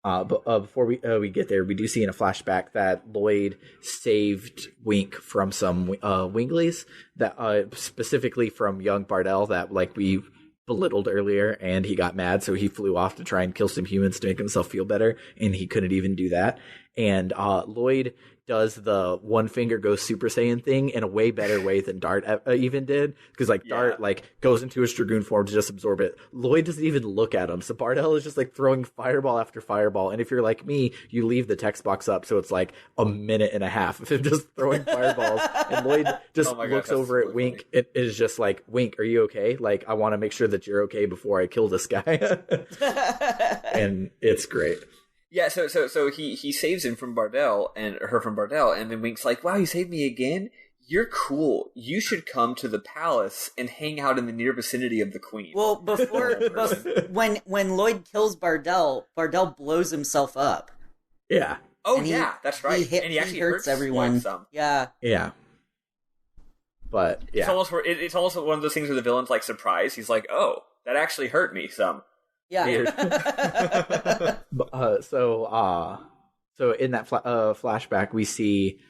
before we get there, we do see in a flashback that Lloyd saved Wink from some Winglies, that specifically from young Bardell, that, like, we belittled earlier, and he got mad, so he flew off to try and kill some humans to make himself feel better, and he couldn't even do that. And Lloyd does the one finger goes Super Saiyan thing in a way better way than Dart even did, because, like, Dart, like, goes into his Dragoon form to just absorb it. Lloyd doesn't even look at him, so Bardell is just, like, throwing fireball after fireball, and if you're like me, you leave the text box up, so it's like a minute and a half of him just throwing fireballs, and Lloyd just looks over at Wink. It is just like, Wink, are you okay? Like, I want to make sure that you're okay before I kill this guy. And it's great. Yeah, so he saves him from Bardell, and her from Bardell, and then Wink's like, wow, you saved me again? You're cool. You should come to the palace and hang out in the near vicinity of the Queen. Well, when Lloyd kills Bardell, Bardell blows himself up. Yeah. Oh, yeah, that's right. And he actually hurts everyone. Some. Yeah. Yeah. But, yeah. It's also one of those things where the villain's, like, surprised. He's like, oh, that actually hurt me some. Yeah. So in that flashback, we see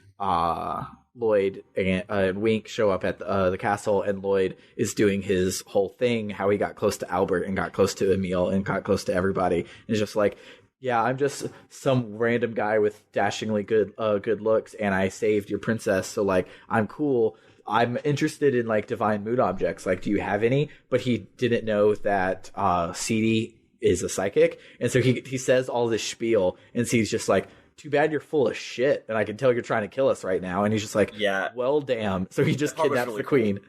Lloyd and Wink show up at the castle, and Lloyd is doing his whole thing, how he got close to Albert and got close to Emil and got close to everybody. And it's just like, yeah, I'm just some random guy with dashingly good looks, and I saved your princess, so, like, I'm cool. I'm interested in, like, divine mood objects. Like, do you have any? But he didn't know that CD is a psychic. And so he says all this spiel, and C's just like, too bad you're full of shit, and I can tell you're trying to kill us right now. And he's just like, yeah, well, damn. So he just kidnaps really the queen. Cool.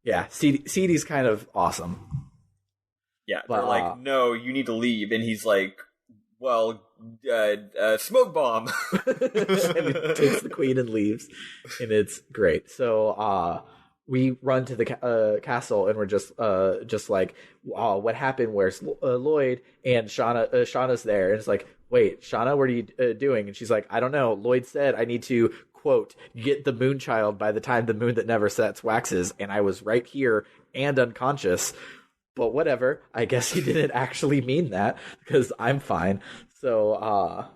Yeah, CD's kind of awesome. Yeah, but they're like, no, you need to leave. And he's like, well, smoke bomb. And he takes the queen and leaves, and it's great. So we run to the castle, and we're just like, what happened? Where's Lloyd? And Shauna's there, and it's like, wait, Shauna, what are you doing? And she's like, I don't know. Lloyd said I need to, quote, get the moon child by the time the moon that never sets waxes, and I was right here and unconscious. But whatever, I guess he didn't actually mean that, because I'm fine. So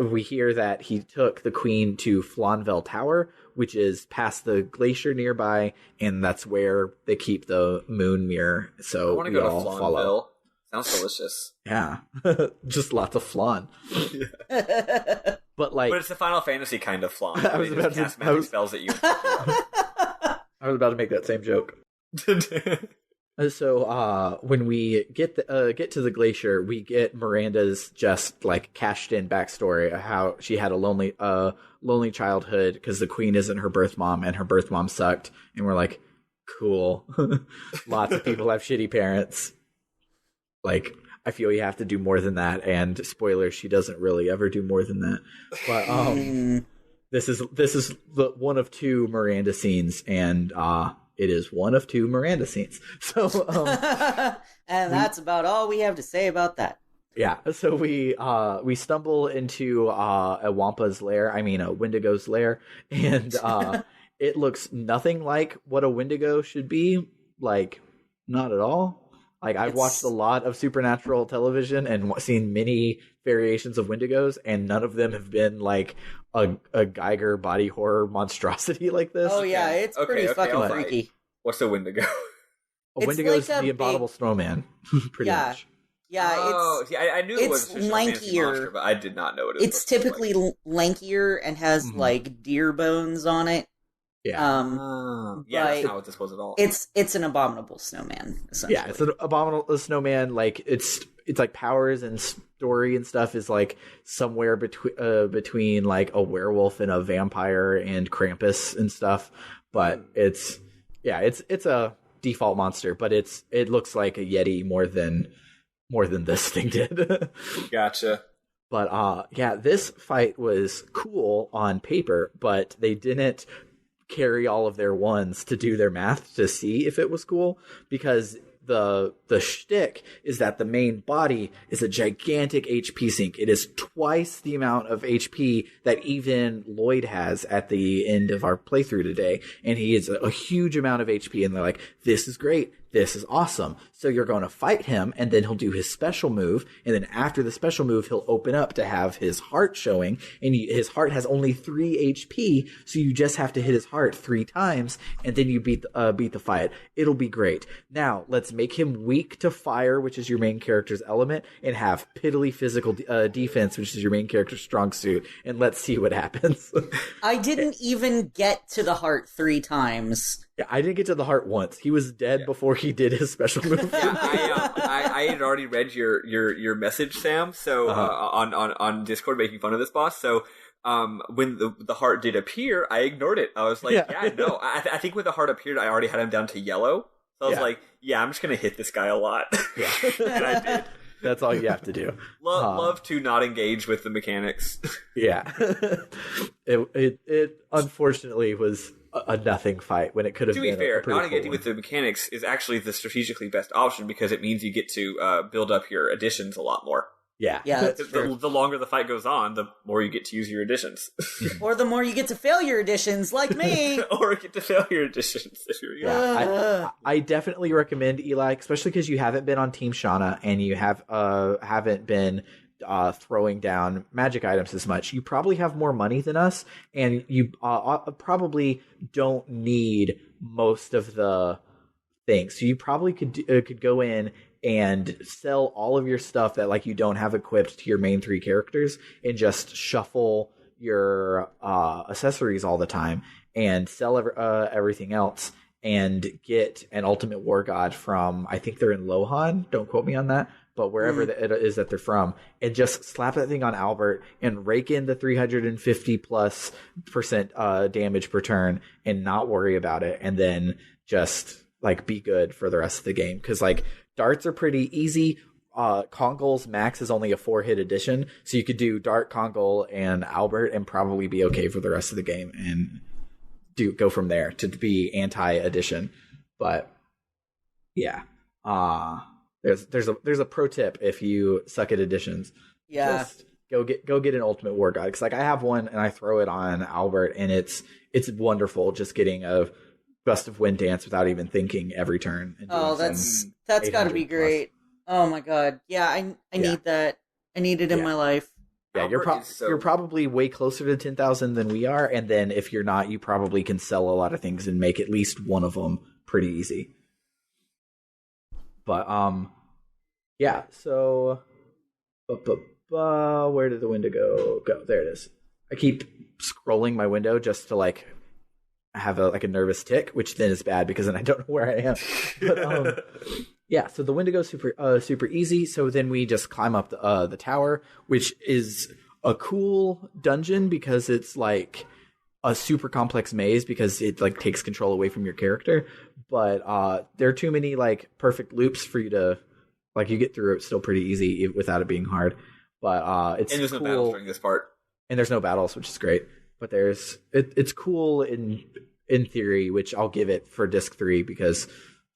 we hear that he took the queen to Flaunville Tower, which is past the glacier nearby, and that's where they keep the moon mirror. So I want to go to Flaunville. Follow. Sounds delicious. Yeah, just lots of flan. But it's the Final Fantasy kind of flan. I was about to cast magic spells at you. I was about to make that same joke. So when we get to the glacier, we get Miranda's just, like, cashed in backstory of how she had a lonely childhood because the queen isn't her birth mom, and her birth mom sucked. And we're like, cool. Lots of people have shitty parents. Like, I feel you have to do more than that. And spoiler, she doesn't really ever do more than that. But this is the one of two Miranda scenes, and it is one of two Miranda scenes. So, and that's about all we have to say about that. Yeah. So we stumble into a Wampa's lair. I mean, a Wendigo's lair, and it looks nothing like what a Wendigo should be. Like, not at all. Like, I've watched a lot of supernatural television and seen many variations of Wendigos, and none of them have been like a Geiger body horror monstrosity like this. Oh yeah, it's pretty fucking freaky. What's a Wendigo? A Wendigo is the abominable snowman, pretty much. Yeah, I knew it was a lankier, monster, but I did not know what it was. It's typically lankier and has like deer bones on it. Yeah. Yeah, that's not what this was at all. It's an abominable snowman, essentially. Yeah, it's an abominable snowman. Like it's like powers and story and stuff is like somewhere between like a werewolf and a vampire and Krampus and stuff. But it's a default monster, but it looks like a Yeti more than this thing did. Gotcha. But this fight was cool on paper, but they didn't carry all of their ones to do their math to see if it was cool, because the shtick is that the main body is a gigantic HP sink. It is twice the amount of HP that even Lloyd has at the end of our playthrough today, and he is a huge amount of HP, and they're like, this is great. This is awesome. So you're going to fight him, and then he'll do his special move, and then after the special move, he'll open up to have his heart showing, and his heart has only 3 HP, so you just have to hit his heart 3 times, and then you beat the fight. It'll be great. Now, let's make him weak to fire, which is your main character's element, and have piddly physical defense, which is your main character's strong suit, and let's see what happens. I didn't even get to the heart 3 times. Yeah, I didn't get to the heart once. He was dead before he did his special move. I had already read your message, Sam. So on Discord, making fun of this boss. So when the heart did appear, I ignored it. I was like, no. I think when the heart appeared, I already had him down to yellow. So I was like, I'm just gonna hit this guy a lot. Yeah, and I did. That's all you have to do. Love to not engage with the mechanics. Yeah, it unfortunately was a nothing fight when it could have been. To be fair, not engaging with the mechanics is actually the strategically best option, because it means you get to build up your additions a lot more. Yeah. The longer the fight goes on, the more you get to use your additions. Or the more you get to fail your additions, like me. Or get to fail your additions. I definitely recommend Eli, especially because you haven't been on Team Shauna and you haven't been throwing down magic items as much. You probably have more money than us, and you probably don't need most of the things. So you probably could go in and sell all of your stuff that like you don't have equipped to your main 3 characters, and just shuffle your accessories all the time and sell everything else, and get an ultimate war god from, I think they're in Lohan, don't quote me on that, but wherever it is that they're from, and just slap that thing on Albert and rake in the 350+% damage per turn and not worry about it, and then just like be good for the rest of the game. Because like darts are pretty easy. Kongol's max is only a 4-hit addition, so you could do Dart, Kongol, and Albert and probably be okay for the rest of the game, and go from there to be anti-addition. But yeah, there's a pro tip if you suck at additions. Yeah, just go get an ultimate war god, because like I have one and I throw it on Albert, and it's wonderful just getting a Gust of Wind dance without even thinking every turn. Oh, that's got to be great. Oh my god, yeah, I need that. I need it in my life. Yeah, you're probably way closer to 10,000 than we are, and then if you're not, you probably can sell a lot of things and make at least one of them pretty easy. But yeah. So, where did the window go? There it is. I keep scrolling my window just to like have a nervous tick, which then is bad because then I don't know where I am. But yeah, so the window goes super easy. So then we just climb up the tower, which is a cool dungeon because it's like a super complex maze because it like takes control away from your character. But there are too many like perfect loops for you to like, you get through it still pretty easy without it being hard. But it's and there's cool. No battles during this part. And there's no battles, which is great. But it's cool in theory, which I'll give it for Disc 3 because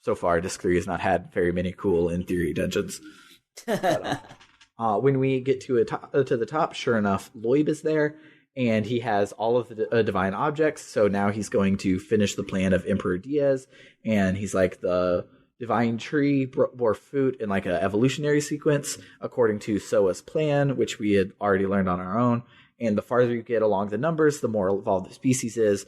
so far Disc 3 has not had very many cool in theory dungeons. But, when we get to the top, sure enough, Lloyd is there, and he has all of the divine objects. So now he's going to finish the plan of Emperor Diaz, and he's like the divine tree bore fruit in like an evolutionary sequence according to Soa's plan, which we had already learned on our own. And the farther you get along the numbers, the more evolved the species is.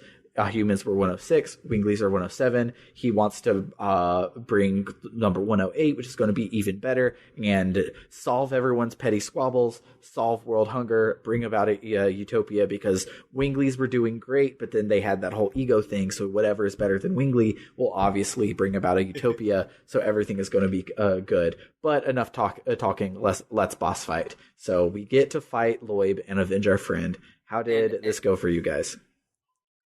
humans were 106, Winglies are 107. He wants to bring number 108, which is going to be even better, and solve everyone's petty squabbles, solve world hunger, bring about a utopia, because Winglies were doing great, but then they had that whole ego thing, so whatever is better than Wingly will obviously bring about a utopia, so everything is going to be good. But enough talking, let's boss fight. So we get to fight Lloyd and avenge our friend. How did this go for you guys?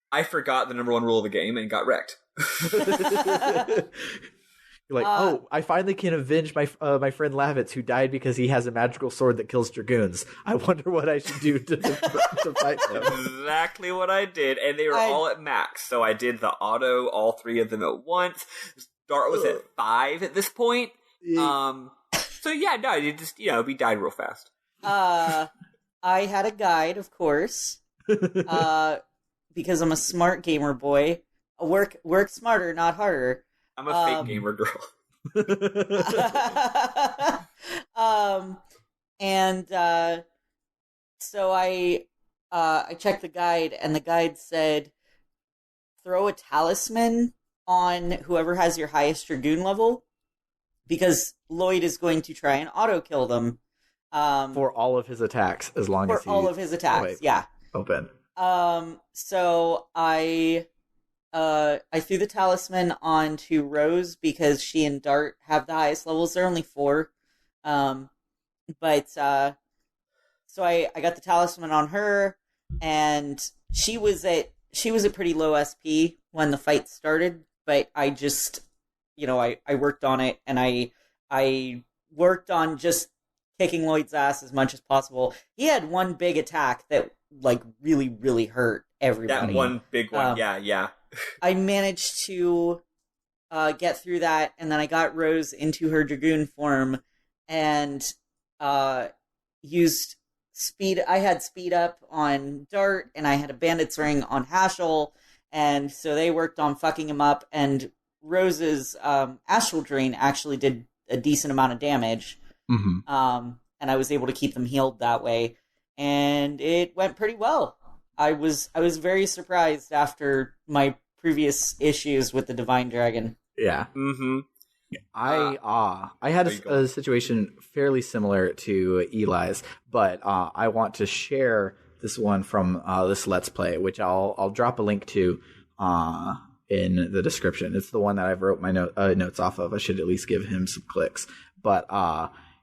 I forgot the number one rule of the game and got wrecked. You're like, I finally can avenge my friend Lavitz, who died because he has a magical sword that kills dragoons. I wonder what I should do to fight them. Exactly what I did, and they were all at max. So I did the auto, all three of them at once. Dart was at 5 at this point. So yeah, no, you just we died real fast. I had a guide, of course, because I'm a smart gamer boy. Work smarter, not harder. I'm a fake gamer girl. So I checked the guide, and the guide said, throw a talisman on whoever has your highest Dragoon level, because Lloyd is going to try and auto-kill them. For all of his attacks, as long as all of his attacks, yeah. Open. So I threw the talisman onto Rose because she and Dart have the highest levels. They're only 4. So I got the talisman on her, and she was at pretty low SP when the fight started, but I just, I worked on it, and I worked on just kicking Lloyd's ass as much as possible. He had one big attack that really, really hurt everybody. That one big one, yeah. I managed to get through that, and then I got Rose into her Dragoon form, and used speed. I had speed up on Dart, and I had a Bandit's Ring on Hashel, and so they worked on fucking him up, and Rose's Astral Drain actually did a decent amount of damage. Mm-hmm. And I was able to keep them healed that way, and it went pretty well. I was very surprised after my previous issues with the Divine Dragon. Yeah. Mm-hmm. I had a situation fairly similar to Eli's, but I want to share this one from this Let's Play, which I'll drop a link to in the description. It's the one that I wrote my notes off of. I should at least give him some clicks. But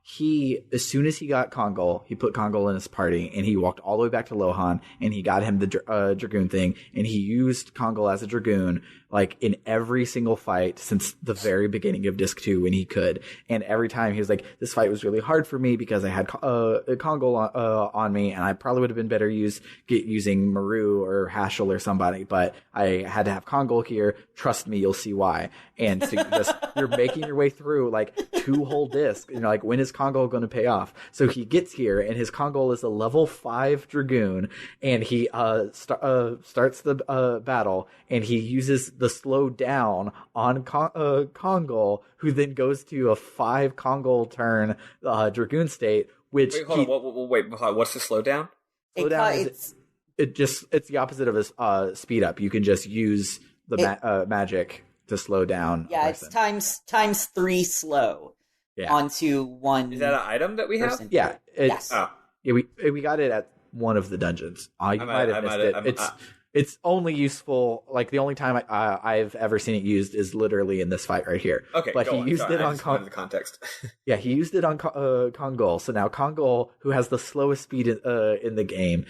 he, as soon as he got Kongol, he put Kongol in his party, and he walked all the way back to Lohan, and he got him the Dragoon thing, and he used Kongol as a Dragoon, in every single fight since the very beginning of Disc 2 when he could. And every time he was like, this fight was really hard for me because I had Kongol on me, and I probably would have been better using Maru or Hashel or somebody, but I had to have Kongol here. Trust me, you'll see why. And so you're making your way through 2 whole discs, when is Kongol going to pay off? So he gets here, and his Kongol is a level 5 Dragoon, and he starts the battle, and he uses the slow down on Kongol, who then goes to a 5 Kongol turn Dragoon state, which... Wait, hold on, wait, what's the slowdown? It's the opposite of a speed up. You can just use the magic to slow down. Yeah, it's times 3 slow. Yeah. Onto one. Is that an item that we have? Yeah. Yes. Yeah, we got it at one of the dungeons. You might have missed it. It's only useful. The only time I've ever seen it used is literally in this fight right here. Okay, but he used it on the context. Yeah, he used it on Kongol. So now Kongol, who has the slowest speed in the game,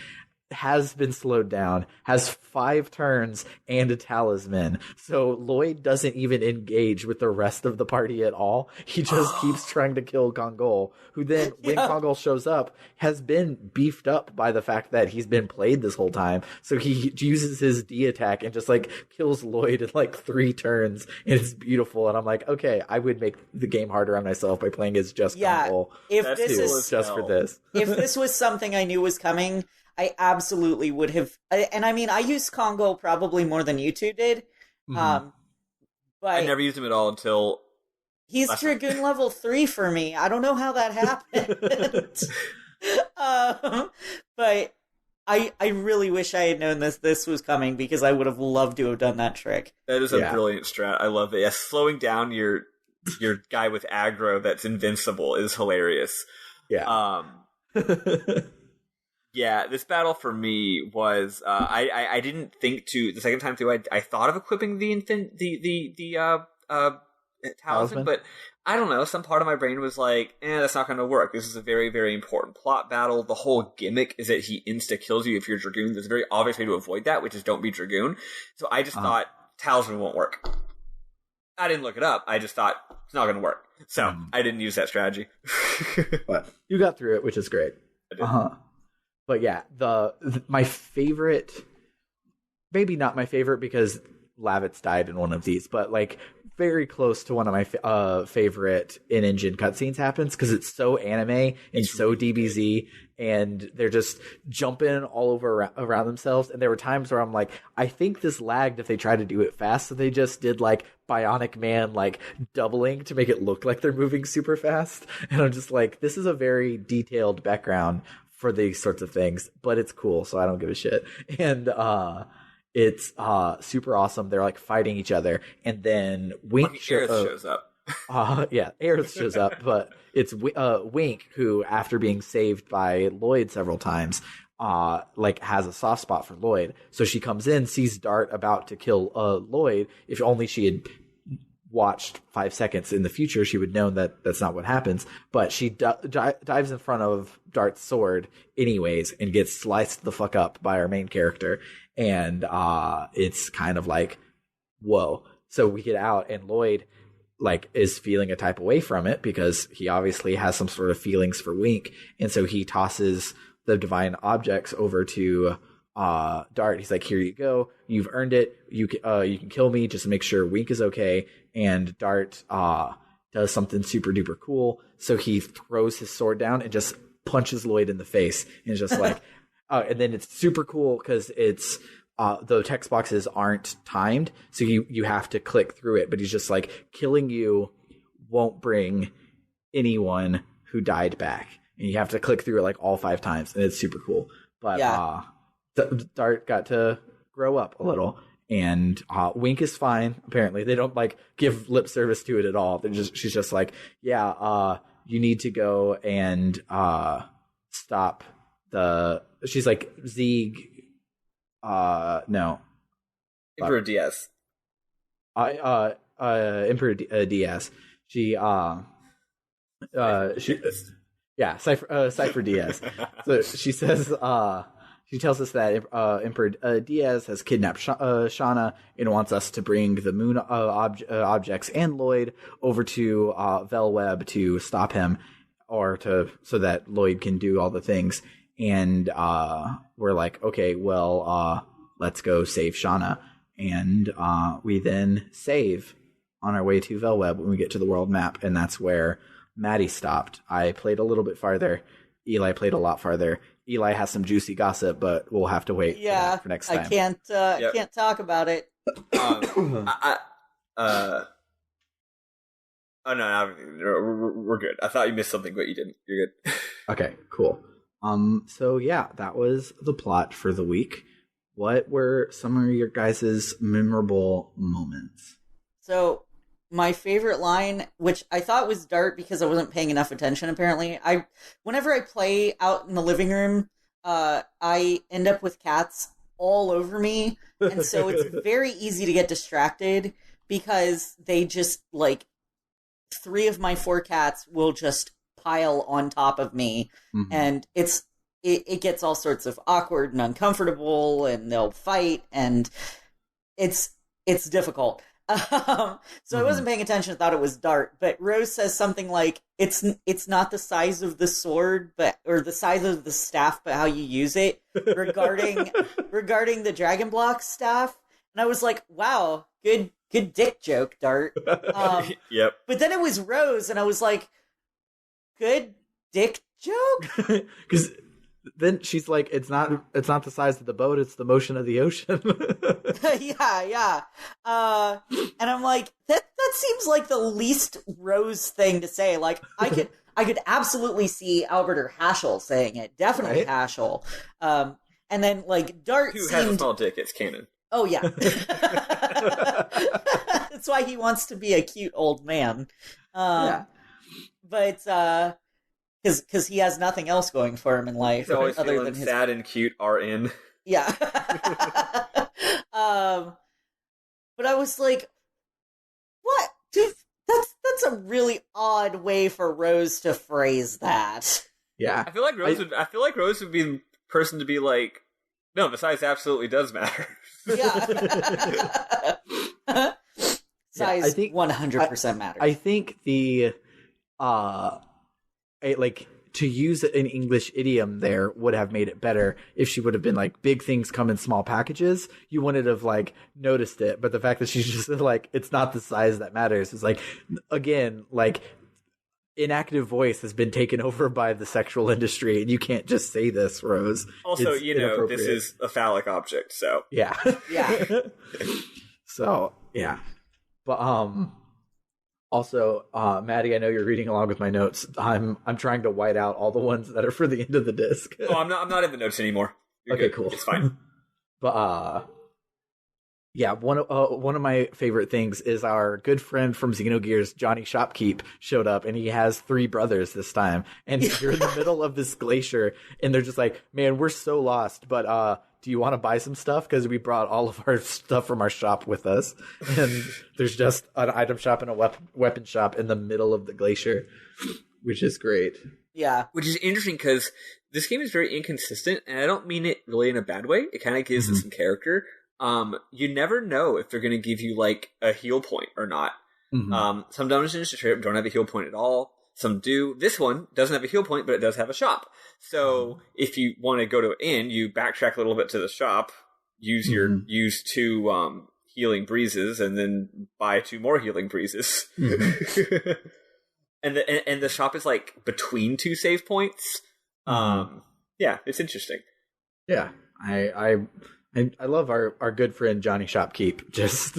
has been slowed down, has 5 turns and a talisman. So Lloyd doesn't even engage with the rest of the party at all. He just keeps trying to kill Kongol, who then, when Kongol shows up, has been beefed up by the fact that he's been played this whole time. So he uses his D attack and just kills Lloyd in 3 turns, and it's beautiful. And I'm like, okay, I would make the game harder on myself by playing as just Kongol. If for this. If this was something I knew was coming, I absolutely would have, and I mean, I used Kongol probably more than you two did, but I never used him at all until he's Dragoon level 3 for me. I don't know how that happened, but I really wish I had known this was coming, because I would have loved to have done that trick. That is a brilliant strat. I love it. Yeah, slowing down your guy with aggro that's invincible is hilarious. Yeah. Yeah, this battle for me was I didn't think to the second time through. I thought of equipping the talisman, but I don't know. Some part of my brain was like, that's not going to work. This is a very, very important plot battle. The whole gimmick is that he insta-kills you if you're Dragoon. There's a very obvious way to avoid that, which is don't be Dragoon. So I just thought, talisman won't work. I didn't look it up. I just thought, it's not going to work. So I didn't use that strategy. But you got through it, which is great. But yeah, my favorite, maybe not my favorite because Lavitz died in one of these, but like very close to one of my favorite in-engine cutscenes happens, because it's so anime and so DBZ, and they're just jumping all over around themselves. And there were times where I'm like, I think this lagged if they tried to do it fast, so they just did like Bionic Man like doubling to make it look like they're moving super fast. And I'm just like, this is a very detailed background for these sorts of things, but it's cool, so I don't give a shit. And it's super awesome. They're like fighting each other, and then Wink shows up. Aerith shows up, but it's Wink who, after being saved by Lloyd several times, like has a soft spot for Lloyd. So she comes in, sees Dart about to kill Lloyd. If only she had watched 5 seconds in the future, she would know that that's not what happens. But she dives in front of Dart's sword anyways and gets sliced the fuck up by our main character. And it's kind of like, whoa. So we get out, and Lloyd like is feeling a type of way from it, because he obviously has some sort of feelings for Wink. And so he tosses the divine objects over to Dart. He's like, here you go, you've earned it, you can kill me, just make sure Wink is okay. And Dart does something super duper cool, so he throws his sword down and just punches Lloyd in the face, and just like and then it's super cool because it's the text boxes aren't timed, so you have to click through it, but he's just like, killing you won't bring anyone who died back, and you have to click through it like all 5 times, and it's super cool. But Dart got to grow up a little, and Wink is fine. Apparently they don't like give lip service to it at all. She's just like, you need to go and stop the, she's like, Zieg, no, Emperor Diaz. Emperor Diaz. Cypher Diaz. So she says, she tells us that Emperor Diaz has kidnapped Shauna and wants us to bring the moon objects and Lloyd over to Velweb to stop him, so that Lloyd can do all the things. And we're like, okay, well, let's go save Shauna. And we then save on our way to Velweb when we get to the world map, and that's where Maddie stopped. I played a little bit farther. Eli played a lot farther. Eli has some juicy gossip, but we'll have to wait for next time. I can't talk about it. Oh no, we're good. I thought you missed something, but you didn't. You're good. Okay, cool. So yeah, that was the plot for the week. What were some of your guys' memorable moments? So my favorite line, which I thought was Dart because I wasn't paying enough attention, apparently. Whenever I play out in the living room, I end up with cats all over me. And so it's very easy to get distracted because they just, like, 3 of my 4 cats will just pile on top of me. Mm-hmm. And it gets all sorts of awkward and uncomfortable, and they'll fight, and it's difficult. So I wasn't paying attention, thought it was Dart, but Rose says something like, it's not the size of the sword, or the size of the staff, but how you use it, regarding the Dragon Block staff. And I was like, wow, good dick joke, Dart. Yep. But then it was Rose, and I was like, good dick joke? Because then she's like, it's not the size of the boat, it's the motion of the ocean. Yeah. And I'm like, that seems like the least Rose thing to say. Like, I could absolutely see Albert or Haschel saying it. Definitely right? Haschel. And then, like, Dart Who has a small dick? It's canon. Oh, yeah. That's why he wants to be a cute old man. But, because he has nothing else going for him in life. He's always other feeling than his... sad and cute are in. Yeah. But I was like, what? Dude, that's a really odd way for Rose to phrase that. Yeah. I feel like Rose would be the person to be like, no, the size absolutely does matter. Yeah. Size, I think 100% matters. I think to use an English idiom there would have made it better if she would have been like, big things come in small packages. You wouldn't have like noticed it. But the fact that she's just like, it's not the size that matters is like, again, like, inactive voice has been taken over by the sexual industry, and you can't just say this, Rose. Also, this is a phallic object, so yeah. So yeah, but also, Maddie, I know you're reading along with my notes. I'm trying to white out all the ones that are for the end of the disc. Oh, I'm not in the notes anymore. You're okay, good. Cool. It's fine. But yeah, one of my favorite things is our good friend from Xenogears, Johnny Shopkeep, showed up, and he has 3 brothers this time. And you're in the middle of this glacier, and they're just like, man, we're so lost, but do you want to buy some stuff? Because we brought all of our stuff from our shop with us. And there's just an item shop and a weapon shop in the middle of the glacier, which is great. Yeah. Which is interesting because this game is very inconsistent, and I don't mean it really in a bad way. It kind of gives it some character. You never know if they're going to give you like a heal point or not. Some dungeons just straight up don't have a heal point at all. Some do. This one doesn't have a heal point, but it does have a shop. So if you want to go to an inn, you backtrack a little bit to the shop, use 2 healing breezes, and then buy 2 more healing breezes. and the shop is like between 2 save points. Yeah, it's interesting. Yeah, I love our good friend Johnny Shopkeep just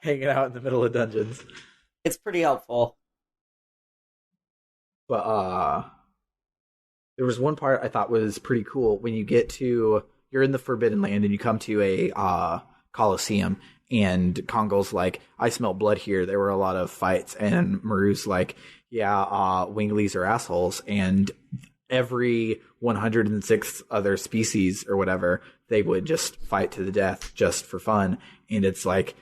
hanging out in the middle of dungeons. It's pretty helpful. But there was one part I thought was pretty cool when you're in the Forbidden Land and you come to a Coliseum, and Kongo's like, I smell blood here. There were a lot of fights, and Maru's like, Winglies are assholes, and every 106 other species or whatever, they would just fight to the death just for fun. And it's like,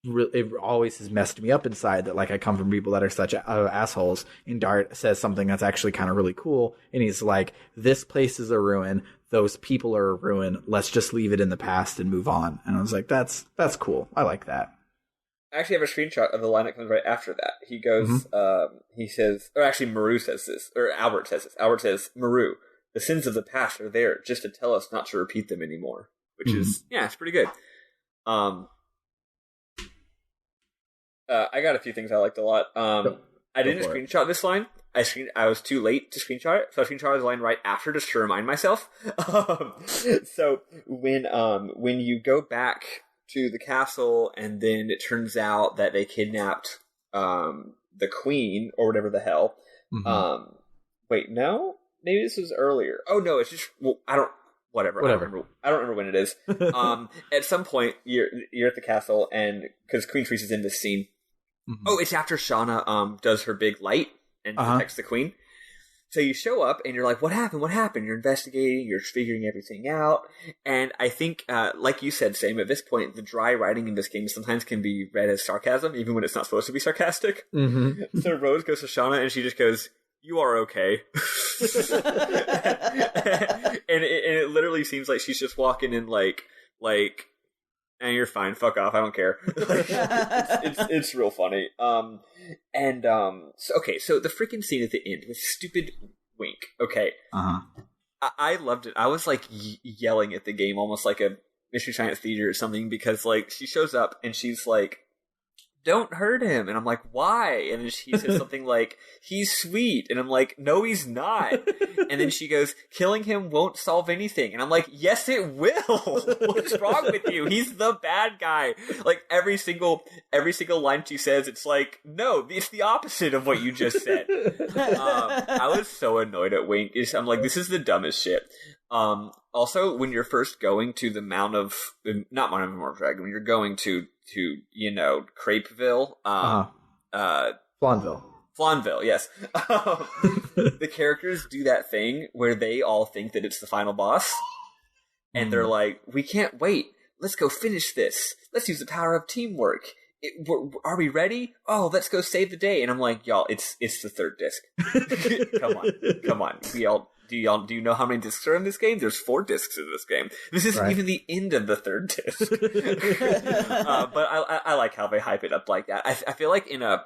it always has messed me up inside that like I come from people that are such assholes. And Dart says something that's actually kind of really cool, and he's like, this place is a ruin, those people are a ruin, let's just leave it in the past and move on. And I was like, that's cool, I like that. I actually have a screenshot of the line that comes right after that. He goes, he says, or actually Maru says this, or Albert says this. Albert says, Maru, the sins of the past are there just to tell us not to repeat them anymore. Which is, it's pretty good. I got a few things I liked a lot. I didn't screenshot this line. I was too late to screenshot it, so I screenshotted the line right after just to remind myself. So when you go back to the castle, and then it turns out that they kidnapped the queen or whatever the hell. Wait, no, maybe this was earlier. Oh no, it's just whatever. I don't remember when it is. At some point, you're at the castle, and because Queen Teresa's in this scene. Oh, it's after Shauna does her big light and protects the queen. So you show up, and you're like, what happened? What happened? You're investigating, you're figuring everything out. And I think, like you said, Sam, at this point, the dry writing in this game sometimes can be read as sarcasm, even when it's not supposed to be sarcastic. So Rose goes to Shauna, and she just goes, you are okay. and it literally seems like she's just walking in like, and you're fine, fuck off, I don't care. It's real funny. So the freaking scene at the end with stupid Wink. Okay. I loved it. I was like yelling at the game almost like a Mystery Science Theater or something, because like she shows up and she's like, don't hurt him. And I'm like, why? And then she says something like, he's sweet. And I'm like, no, he's not. And then she goes, killing him won't solve anything. And I'm like, yes, it will. What's wrong with you? He's the bad guy. Like every single line she says, it's like, no, it's the opposite of what you just said. I was so annoyed at Wink. I'm like, this is the dumbest shit. Also, when you're first going to the Mount of, not Mount of Immortal Dragon, when you're going to Crapeville, Flawnville, yes. The characters do that thing where they all think that it's the final boss, and they're like, "We can't wait. Let's go finish this. Let's use the power of teamwork. Are we ready? Oh, let's go save the day." And I'm like, "Y'all, it's the third disc. Come on. Do you know how many discs are in this game? There's 4 discs in this game. This isn't even the end of the third disc." But I like how they hype it up like that. I feel like in a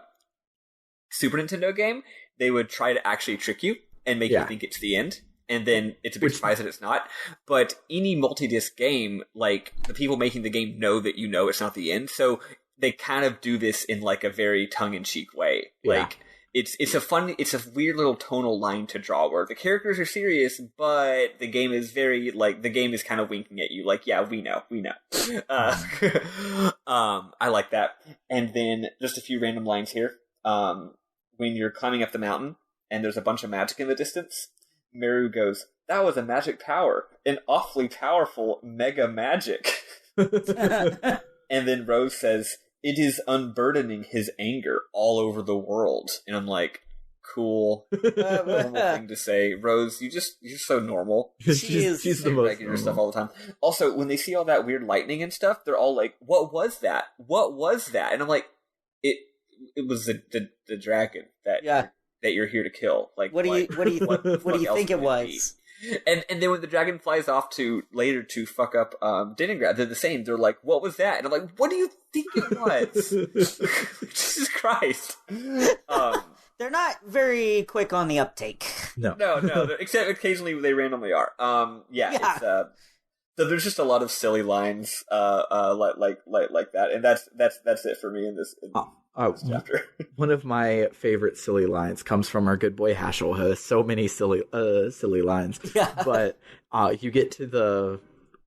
Super Nintendo game, they would try to actually trick you and make you think it's the end, and then it's a big surprise that it's not. But any multi-disc game, like, the people making the game know that it's not the end, so they kind of do this in like a very tongue-in-cheek way. Like, it's a weird little tonal line to draw where the characters are serious, but the game is very, like, the game is kind of winking at you, like, yeah, we know. I like that. And then just a few random lines here. When you're climbing up the mountain and there's a bunch of magic in the distance, Meru goes, "That was a magic power, an awfully powerful mega magic." And then Rose says, "It is unburdening his anger all over the world." And I'm like, cool. Normal thing to say. Rose, you're so normal. She's the most regular stuff all the time. Also, when they see all that weird lightning and stuff, they're all like, "What was that? What was that?" And I'm like, it was the dragon that you're here to kill. Like, what do you think it was? And then when the dragon flies off later to fuck up Leningrad, they're the same. They're like, "What was that?" And I'm like, "What do you think it was?" Jesus Christ. They're not very quick on the uptake. No. Except occasionally they randomly are. It's, so there's just a lot of silly lines like that, and that's it for me in this. Chapter. One of my favorite silly lines comes from our good boy Haschel. Has so many silly lines. Yeah. But you get to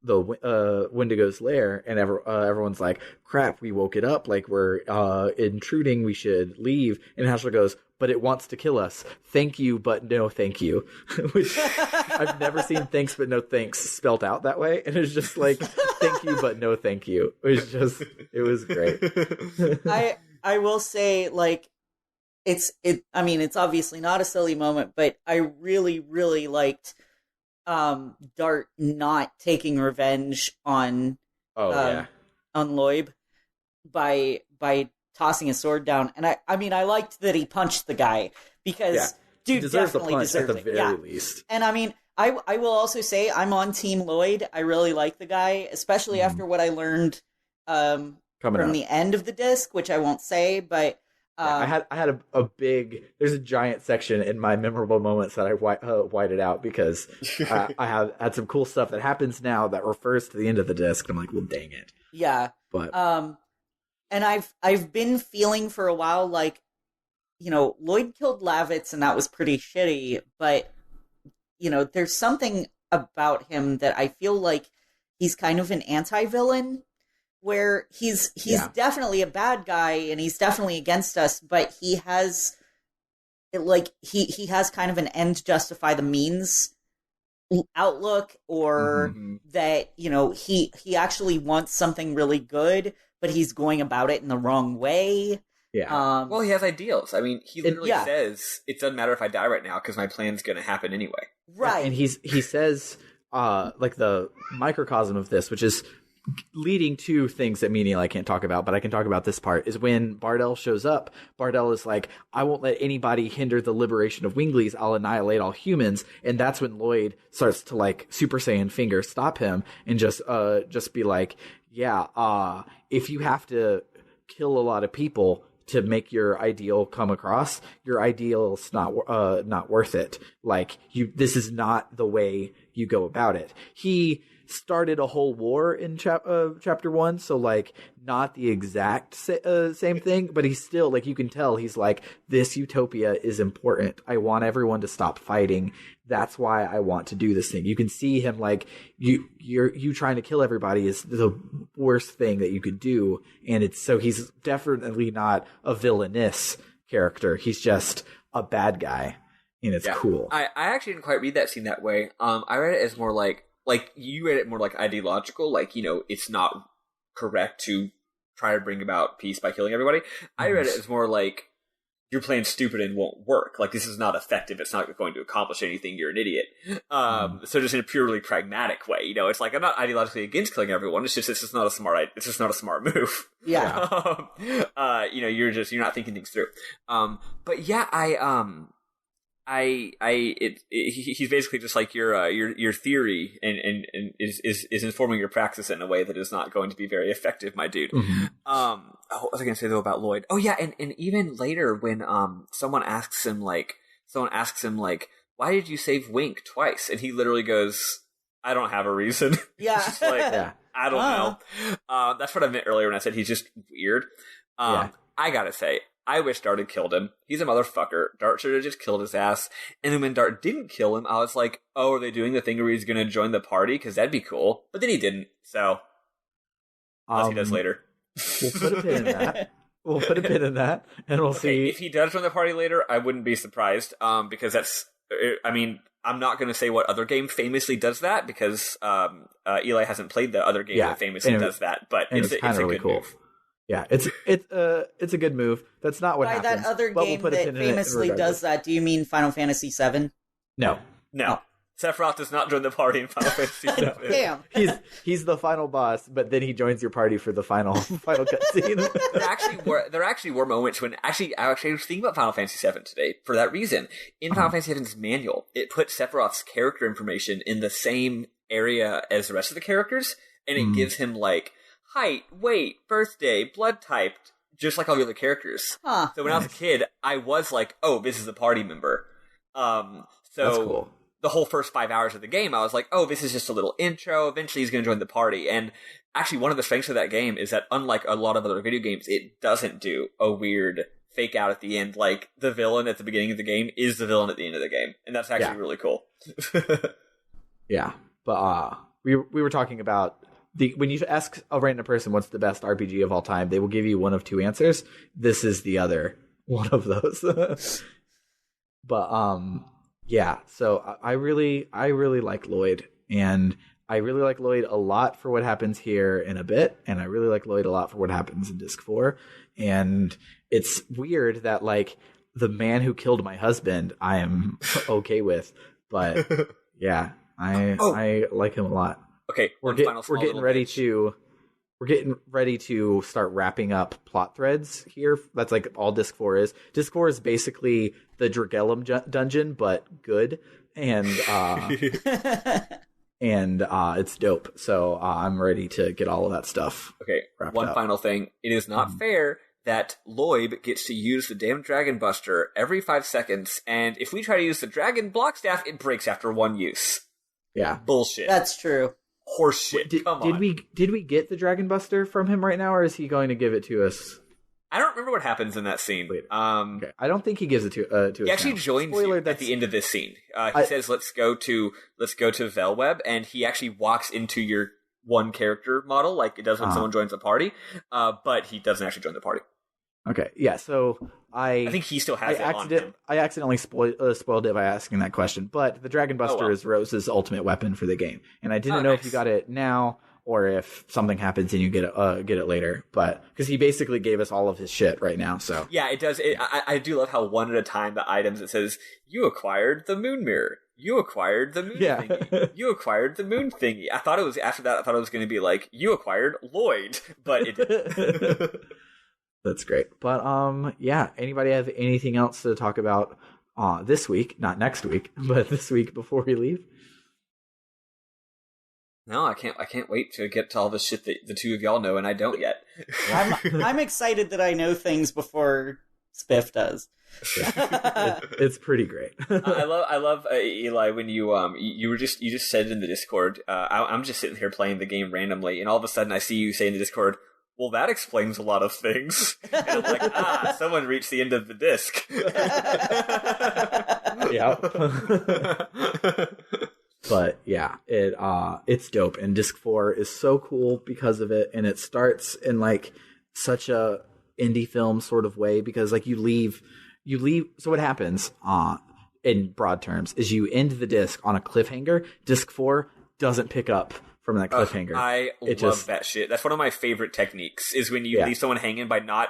the Wendigo's lair, and everyone's like, "Crap, we woke it up. Like, we're intruding. We should leave." And Haschel goes, "But it wants to kill us. Thank you, but no thank you." Which I've never seen "thanks but no thanks" spelt out that way, and it's just like, "Thank you, but no thank you." It was great. I will say, like, it's obviously not a silly moment, but I really, really liked Dart not taking revenge on Lloyd by tossing his sword down. And I liked that he punched the guy, because dude definitely deserves at the very least. And I will also say I'm on Team Lloyd. I really like the guy, especially after what I learned from the end of the disc, which I won't say, but I had a big. There's a giant section in my memorable moments that I whited out because I had some cool stuff that happens now that refers to the end of the disc. I'm like, well, dang it. Yeah, but and I've been feeling for a while like, Lloyd killed Lavitz and that was pretty shitty, but there's something about him that I feel like he's kind of an anti-villain, where he's definitely a bad guy and he's definitely against us, but he has he has kind of an end justify the means outlook, or that he actually wants something really good, but he's going about it in the wrong way. Yeah. Well, he has ideals. I mean, he literally says, "It doesn't matter if I die right now because my plan's going to happen anyway." Right. And he says, like, the microcosm of this, which is leading to things that Meanie and I can't talk about, but I can talk about this part, is when Bardell shows up. Bardell is like, "I won't let anybody hinder the liberation of Winglies. I'll annihilate all humans." And that's when Lloyd starts to, like, Super Saiyan finger stop him and just be like, if you have to kill a lot of people to make your ideal come across, your ideal's not worth it. Like, this is not the way you go about it. He started a whole war in chapter 1, so, like, not the exact same thing, but he's still, like, you can tell he's like, this utopia is important. I want everyone to stop fighting. That's why I want to do this thing. You can see him, like, you trying to kill everybody is the worst thing that you could do, and he's definitely not a villainous character. He's just a bad guy. and it's cool. I actually didn't quite read that scene that way. I read it as more like you read it more like ideological, like, you know, it's not correct to try to bring about peace by killing everybody. I read it as more like, you're playing stupid and won't work. Like, this is not effective. It's not going to accomplish anything. You're an idiot. So just in a purely pragmatic way, you know, it's like, I'm not ideologically against killing everyone. It's just, it's just not a smart move. Yeah. You know, you're not thinking things through. But yeah, he's basically just like your theory and is informing your praxis in a way that is not going to be very effective, my dude. What was I going to say though about Lloyd? Oh yeah, and even later when someone asks him like, why did you save Wink twice? And he literally goes, I don't have a reason. Yeah. Just like, I don't know. That's what I meant earlier when I said he's just weird. I gotta say, I wish Dart had killed him. He's a motherfucker. Dart should have just killed his ass. And then when Dart didn't kill him, I was like, oh, are they doing the thing where he's going to join the party? Because that'd be cool. But then he didn't. So, unless he does later. We'll put a pin in that. We'll put a pin in that, and we'll see. If he does join the party later, I wouldn't be surprised. Because that's, I mean, I'm not going to say what other game famously does that, because Eli hasn't played the other game that famously does that. But it's a really good move. Yeah, it's a good move. That's not what By happens. that other game that famously does that, do you mean Final Fantasy VII? No. Oh. Sephiroth does not join the party in Final Fantasy VII. Damn. He's the final boss, but then he joins your party for the final cutscene. There actually were moments when I was thinking about Final Fantasy VII today for that reason. In Final Fantasy VII's manual, it put Sephiroth's character information in the same area as the rest of the characters, and it gives him like height, weight, birthday, blood type, just like all the other characters. So when I was a kid, I was like, oh, this is a party member. So that's cool. The whole first 5 hours of the game, I was like, oh, this is just a little intro. Eventually he's going to join the party. And actually one of the strengths of that game is that unlike a lot of other video games, it doesn't do a weird fake out at the end. Like, the villain at the beginning of the game is the villain at the end of the game. And that's actually really cool. Yeah. But we were talking about when you ask a random person what's the best RPG of all time, they will give you one of two answers. This is the other one of those. But yeah, so I really like Lloyd, and I really like Lloyd a lot for what happens here in a bit, and I really like Lloyd a lot for what happens in Disc 4. And it's weird that like the man who killed my husband I am okay with, but yeah, I like him a lot. Okay, we're getting ready to start wrapping up plot threads here. That's like all Disc 4 is. Disc 4 is basically the Dragellum dungeon, but good, and it's dope. So I'm ready to get all of that stuff. Okay, one final thing. It is not fair that Lloyd gets to use the damn Dragon Buster every 5 seconds, and if we try to use the Dragon Block Staff, it breaks after one use. Yeah. Bullshit. That's true. Horseshit. Come on. Did we get the Dragon Buster from him right now, or is he going to give it to us? I don't remember what happens in that scene. Okay. I don't think he gives it to us. He actually joins you at the end of this scene. He says, "Let's go to Velweb," and he actually walks into your one character model, like it does when someone joins a party. But he doesn't actually join the party. Okay, yeah. So I think he still has it on him. I accidentally spoiled it by asking that question. But the Dragon Buster is Rose's ultimate weapon for the game, and I didn't know if you got it now or if something happens and you get it later. But because he basically gave us all of his shit right now, so yeah, it does. I do love how one at a time the items it says you acquired the moon mirror. You acquired the moon thingy. You acquired the moon thingy. I thought it was after that. I thought it was going to be like you acquired Lloyd, but it didn't. That's great. But yeah, anybody have anything else to talk about this week? Not next week, but this week before we leave? No, I can't wait to get to all the shit that the two of y'all know and I don't yet. I'm excited that I know things before Spiff does. It's pretty great. I love Eli when you just said in the Discord. I'm just sitting here playing the game randomly, and all of a sudden I see you say in the Discord, well, that explains a lot of things. And I'm like, someone reached the end of the disc. Yeah. But yeah, it's dope. And Disc 4 is so cool because of it. And it starts in like such a indie film sort of way because like you leave. So what happens? in broad terms, is you end the disc on a cliffhanger. Disc 4 doesn't pick up from that cliffhanger. I love that shit. That's one of my favorite techniques, is when you leave someone hanging by not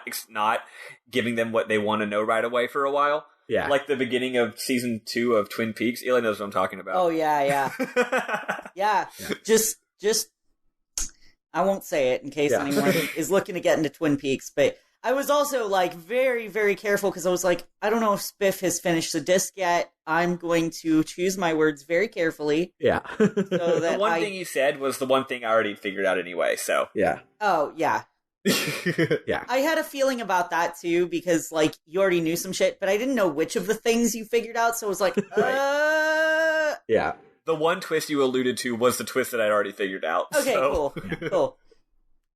giving them what they want to know right away for a while. Yeah. Like the beginning of season 2 of Twin Peaks. Eli knows what I'm talking about. Oh, yeah. Yeah. Just, I won't say it in case anyone is looking to get into Twin Peaks, but I was also, like, very, very careful because I was like, I don't know if Spiff has finished the disc yet. I'm going to choose my words very carefully. Yeah. So that the one thing you said was the one thing I already figured out anyway, so. Yeah. Oh, yeah. Yeah. I had a feeling about that, too, because, like, you already knew some shit, but I didn't know which of the things you figured out, so I was like, Yeah. The one twist you alluded to was the twist that I'd already figured out. Okay, so. cool.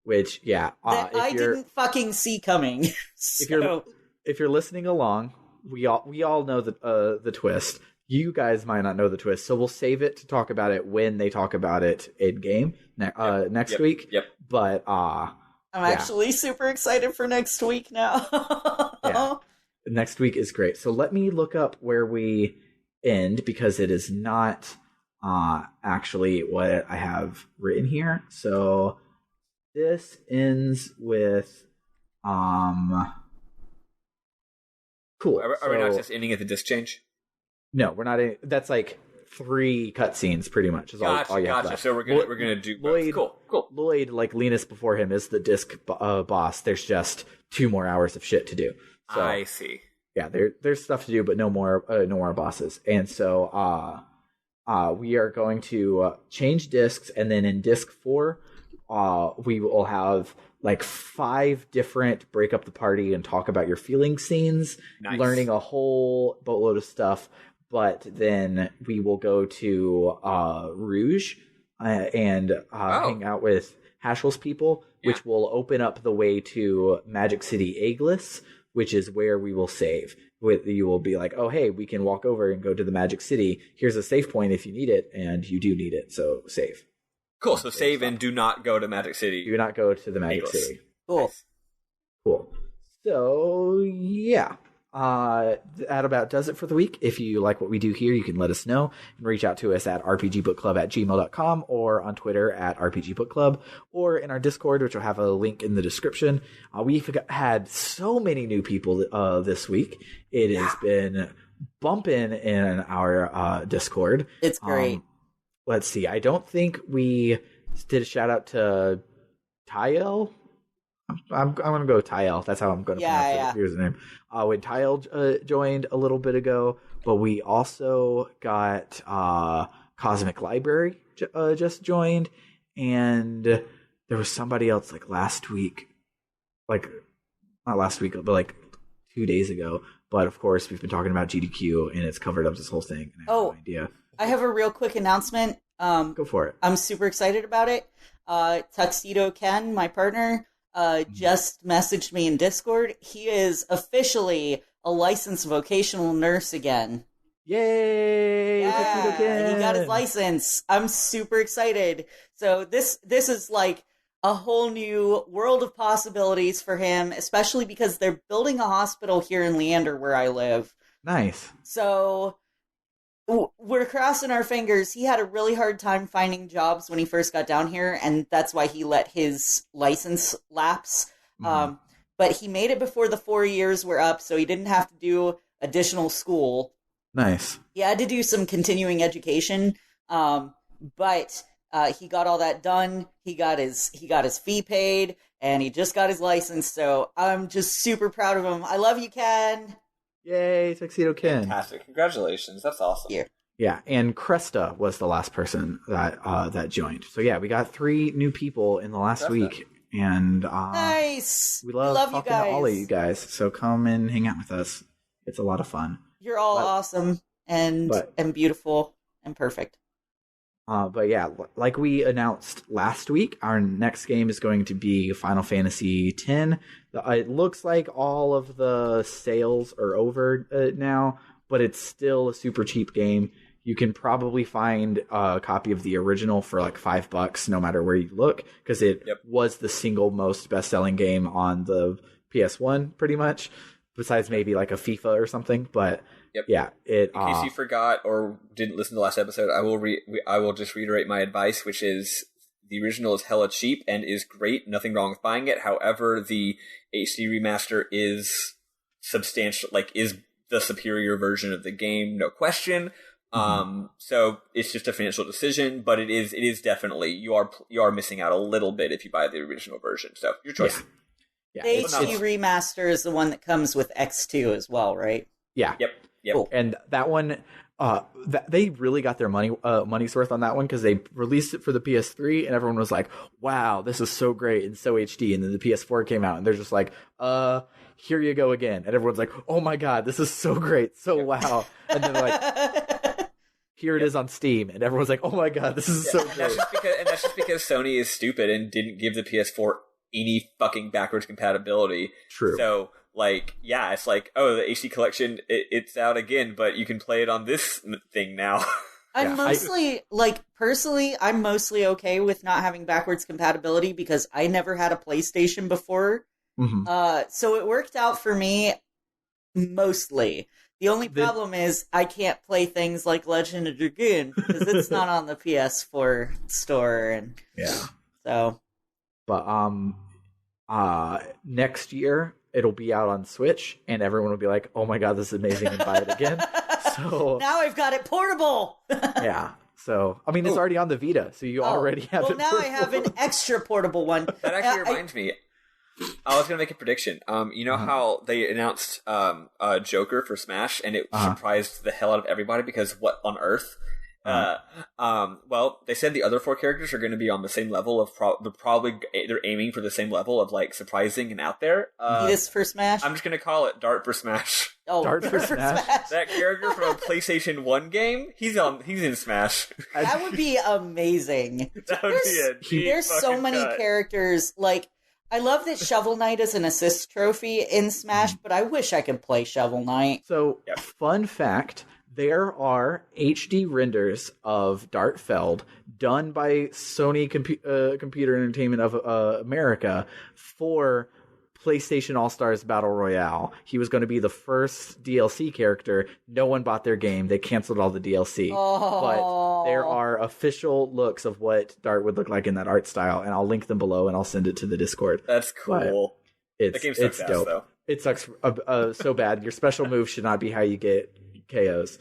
Which, that I didn't fucking see coming. So. If you're listening along, we all know the twist. You guys might not know the twist, so we'll save it to talk about it when they talk about it in game next week. Yep. But I'm actually super excited for next week now. Next week is great. So let me look up where we end, because it is not actually what I have written here. So this ends with cool. Are we not just ending at the disc change? No, we're not. That's like 3 cutscenes, pretty much. Is all you have left. So we're gonna do Lloyd. Cool. Lloyd, like Linus before him, is the disc boss. There's just 2 more hours of shit to do. So, I see. Yeah, there's stuff to do, but no more bosses. And so we are going to change discs, and then in disc 4, we will have like 5 different break up the party and talk about your feelings scenes, learning a whole boatload of stuff. But then we will go to Rouge and hang out with Hashel's people, which will open up the way to Magic City Aglis, which is where we will save. You will be like, oh, hey, we can walk over and go to the Magic City. Here's a save point if you need it, and you do need it, so save. Cool, so save and do not go to Magic City. Do not go to the Magic City. Cool. Cool. So, yeah. That about does it for the week. If you like what we do here, you can let us know and reach out to us at rpgbookclub@gmail.com or on Twitter at rpgbookclub or in our Discord, which will have a link in the description. We've had so many new people this week. It has been bumping in our Discord. It's great. Let's see. I don't think we did a shout out to Tyel. I'm going to go Tyel. That's how I'm going to pronounce it. Here's the name. When Tyel joined a little bit ago, but we also got Cosmic Library just joined, and there was somebody else like last week, like not last week, but like 2 days ago. But of course, we've been talking about GDQ, and it's covered up this whole thing. And I have no idea. I have a real quick announcement. Go for it. I'm super excited about it. Tuxedo Ken, my partner, just messaged me in Discord. He is officially a licensed vocational nurse again. Yay! Yeah, he got his license. I'm super excited. So this is like a whole new world of possibilities for him, especially because they're building a hospital here in Leander where I live. Nice. So we're crossing our fingers. He had a really hard time finding jobs when he first got down here, and that's why he let his license lapse. Mm-hmm. But he made it before the 4 years were up, so he didn't have to do additional school. Nice. He had to do some continuing education, but he got all that done. He got his fee paid, and he just got his license. So I'm just super proud of him. I love you, Ken. Yay, Tuxedo Ken. Fantastic. Congratulations. That's awesome. Yeah, and Cresta was the last person that joined. So yeah, we got 3 new people in the last week. And nice. We love talking to all of you guys. So come and hang out with us. It's a lot of fun. You're all awesome and beautiful and perfect. But yeah, like we announced last week, our next game is going to be Final Fantasy X. It looks like all of the sales are over now, but it's still a super cheap game. You can probably find a copy of the original for like $5 no matter where you look, because it was the single most best-selling game on the PS1 pretty much. besides maybe like a FIFA or something. But Yep. yeah, in case you forgot or didn't listen to the last episode, I will just reiterate my advice, which is the original is hella cheap and is great. Nothing wrong with buying it. However, the HD remaster is substantial, like is the superior version of the game, no question. So it's just a financial decision, but it is definitely you are missing out a little bit if you buy the original version. So your choice. Yeah. The HD remaster is the one that comes with X2 as well, right? Yeah. Yep. Cool. And that one, they really got their money's worth on that one because they released it for the PS3 and everyone was like, "Wow, this is so great and so HD." And then the PS4 came out and they're just like, "Here you go again." And everyone's like, "Oh my god, this is so great, so wow." And then like, "Here it is on Steam," and everyone's like, "Oh my god, this is so great." That's just because Sony is stupid and didn't give the PS4 any fucking backwards compatibility. True. So. Like, yeah, it's like, oh, the HD collection, it's out again, but you can play it on this thing now. I'm mostly, personally, I'm mostly okay with not having backwards compatibility because I never had a PlayStation before. So it worked out for me, mostly. The only problem is I can't play things like Legend of Dragoon because it's not on the PS4 store. And so. But, next year, it'll be out on Switch, and everyone will be like, "Oh my god, this is amazing," and buy it again. So now I've got it portable. Yeah. So I mean, it's already on the Vita, so you already have it. Well, now I have an extra portable one. That actually reminds me. I was gonna make a prediction. You know how they announced Joker for Smash, and it surprised the hell out of everybody because what on earth? Well, they said the other 4 characters are going to be on the same level of they're aiming for the same level of like surprising and out there. This for Smash? I'm just going to call it Dart for Smash. Oh, Dart for Smash. That character from a PlayStation 1 game, he's in Smash. That would be amazing. There's so many characters. Like, I love that Shovel Knight is an assist trophy in Smash, but I wish I could play Shovel Knight. So, fun fact. There are HD renders of Dart Feld done by Sony Computer Entertainment of America for PlayStation All-Stars Battle Royale. He was going to be the first DLC character. No one bought their game. They canceled all the DLC. But there are official looks of what Dart would look like in that art style, and I'll link them below, and I'll send it to the Discord. That's cool. That game sucks ass, dope. Though. It sucks so bad. Your special move should not be how you get KOs.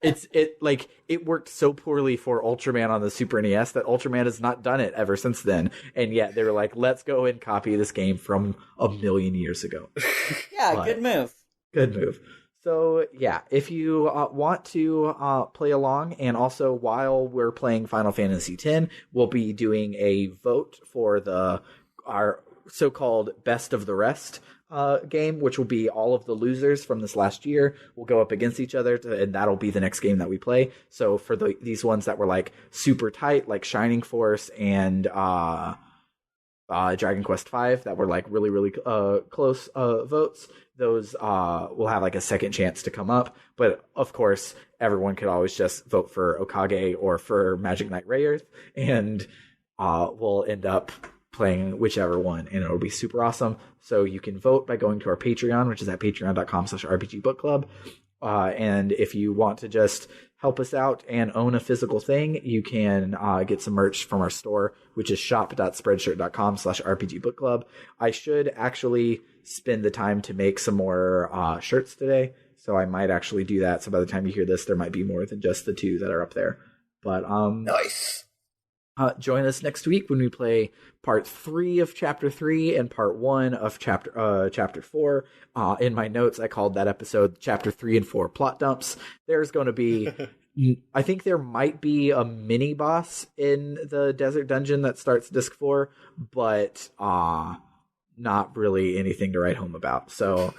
It worked so poorly for Ultraman on the Super NES that Ultraman has not done it ever since then, and yet they were like, let's go and copy this game from a million years ago. Good move. So yeah, if you want to play along, and also while we're playing Final Fantasy X, we'll be doing a vote for our so-called Best of the Rest game, which will be all of the losers from this last year will go up against each other, and that'll be the next game that we play. So for these ones that were like super tight, like Shining Force and Dragon Quest V, that were like really, really close votes, those will have like a second chance to come up. But of course, everyone could always just vote for Okage or for Magic Knight Rayearth, and we'll end up playing whichever one, and it'll be super awesome. So you can vote by going to our Patreon, which is at patreon.com/rpgbookclub. And if you want to just help us out and own a physical thing, you can get some merch from our store, which is shop.spreadshirt.com/rpgbookclub. I should actually spend the time to make some more shirts today, so I might actually do that. So by the time you hear this, there might be more than just the 2 that are up there. But nice. Join us next week when we play part 3 of chapter 3 and part 1 of chapter 4. In my notes, I called that episode chapter 3 and 4 plot dumps. There's going to be, I think there might be a mini boss in the desert dungeon that starts disc 4, but not really anything to write home about. So,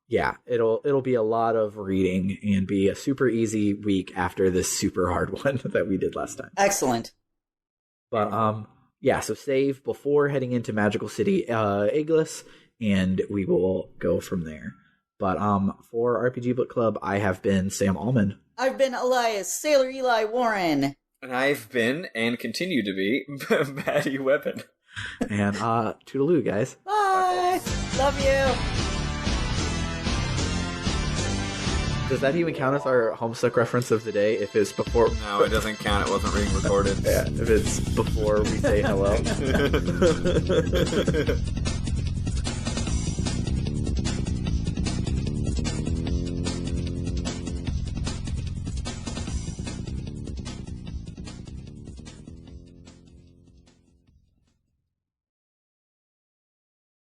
yeah, it'll be a lot of reading and be a super easy week after this super hard one that we did last time. Excellent. But yeah, so save before heading into Magical City Aglis, and we will go from there. But for RPG Book Club, I have been Sam Allman. I've been Elias Sailor Eli Warren. And I've been, and continue to be, Maddie Weapon. And toodaloo, guys. Bye. Love you. Does that even count as our Homestuck reference of the day? If it's before... No, it doesn't count. It wasn't being recorded. Yeah, if it's before we say hello.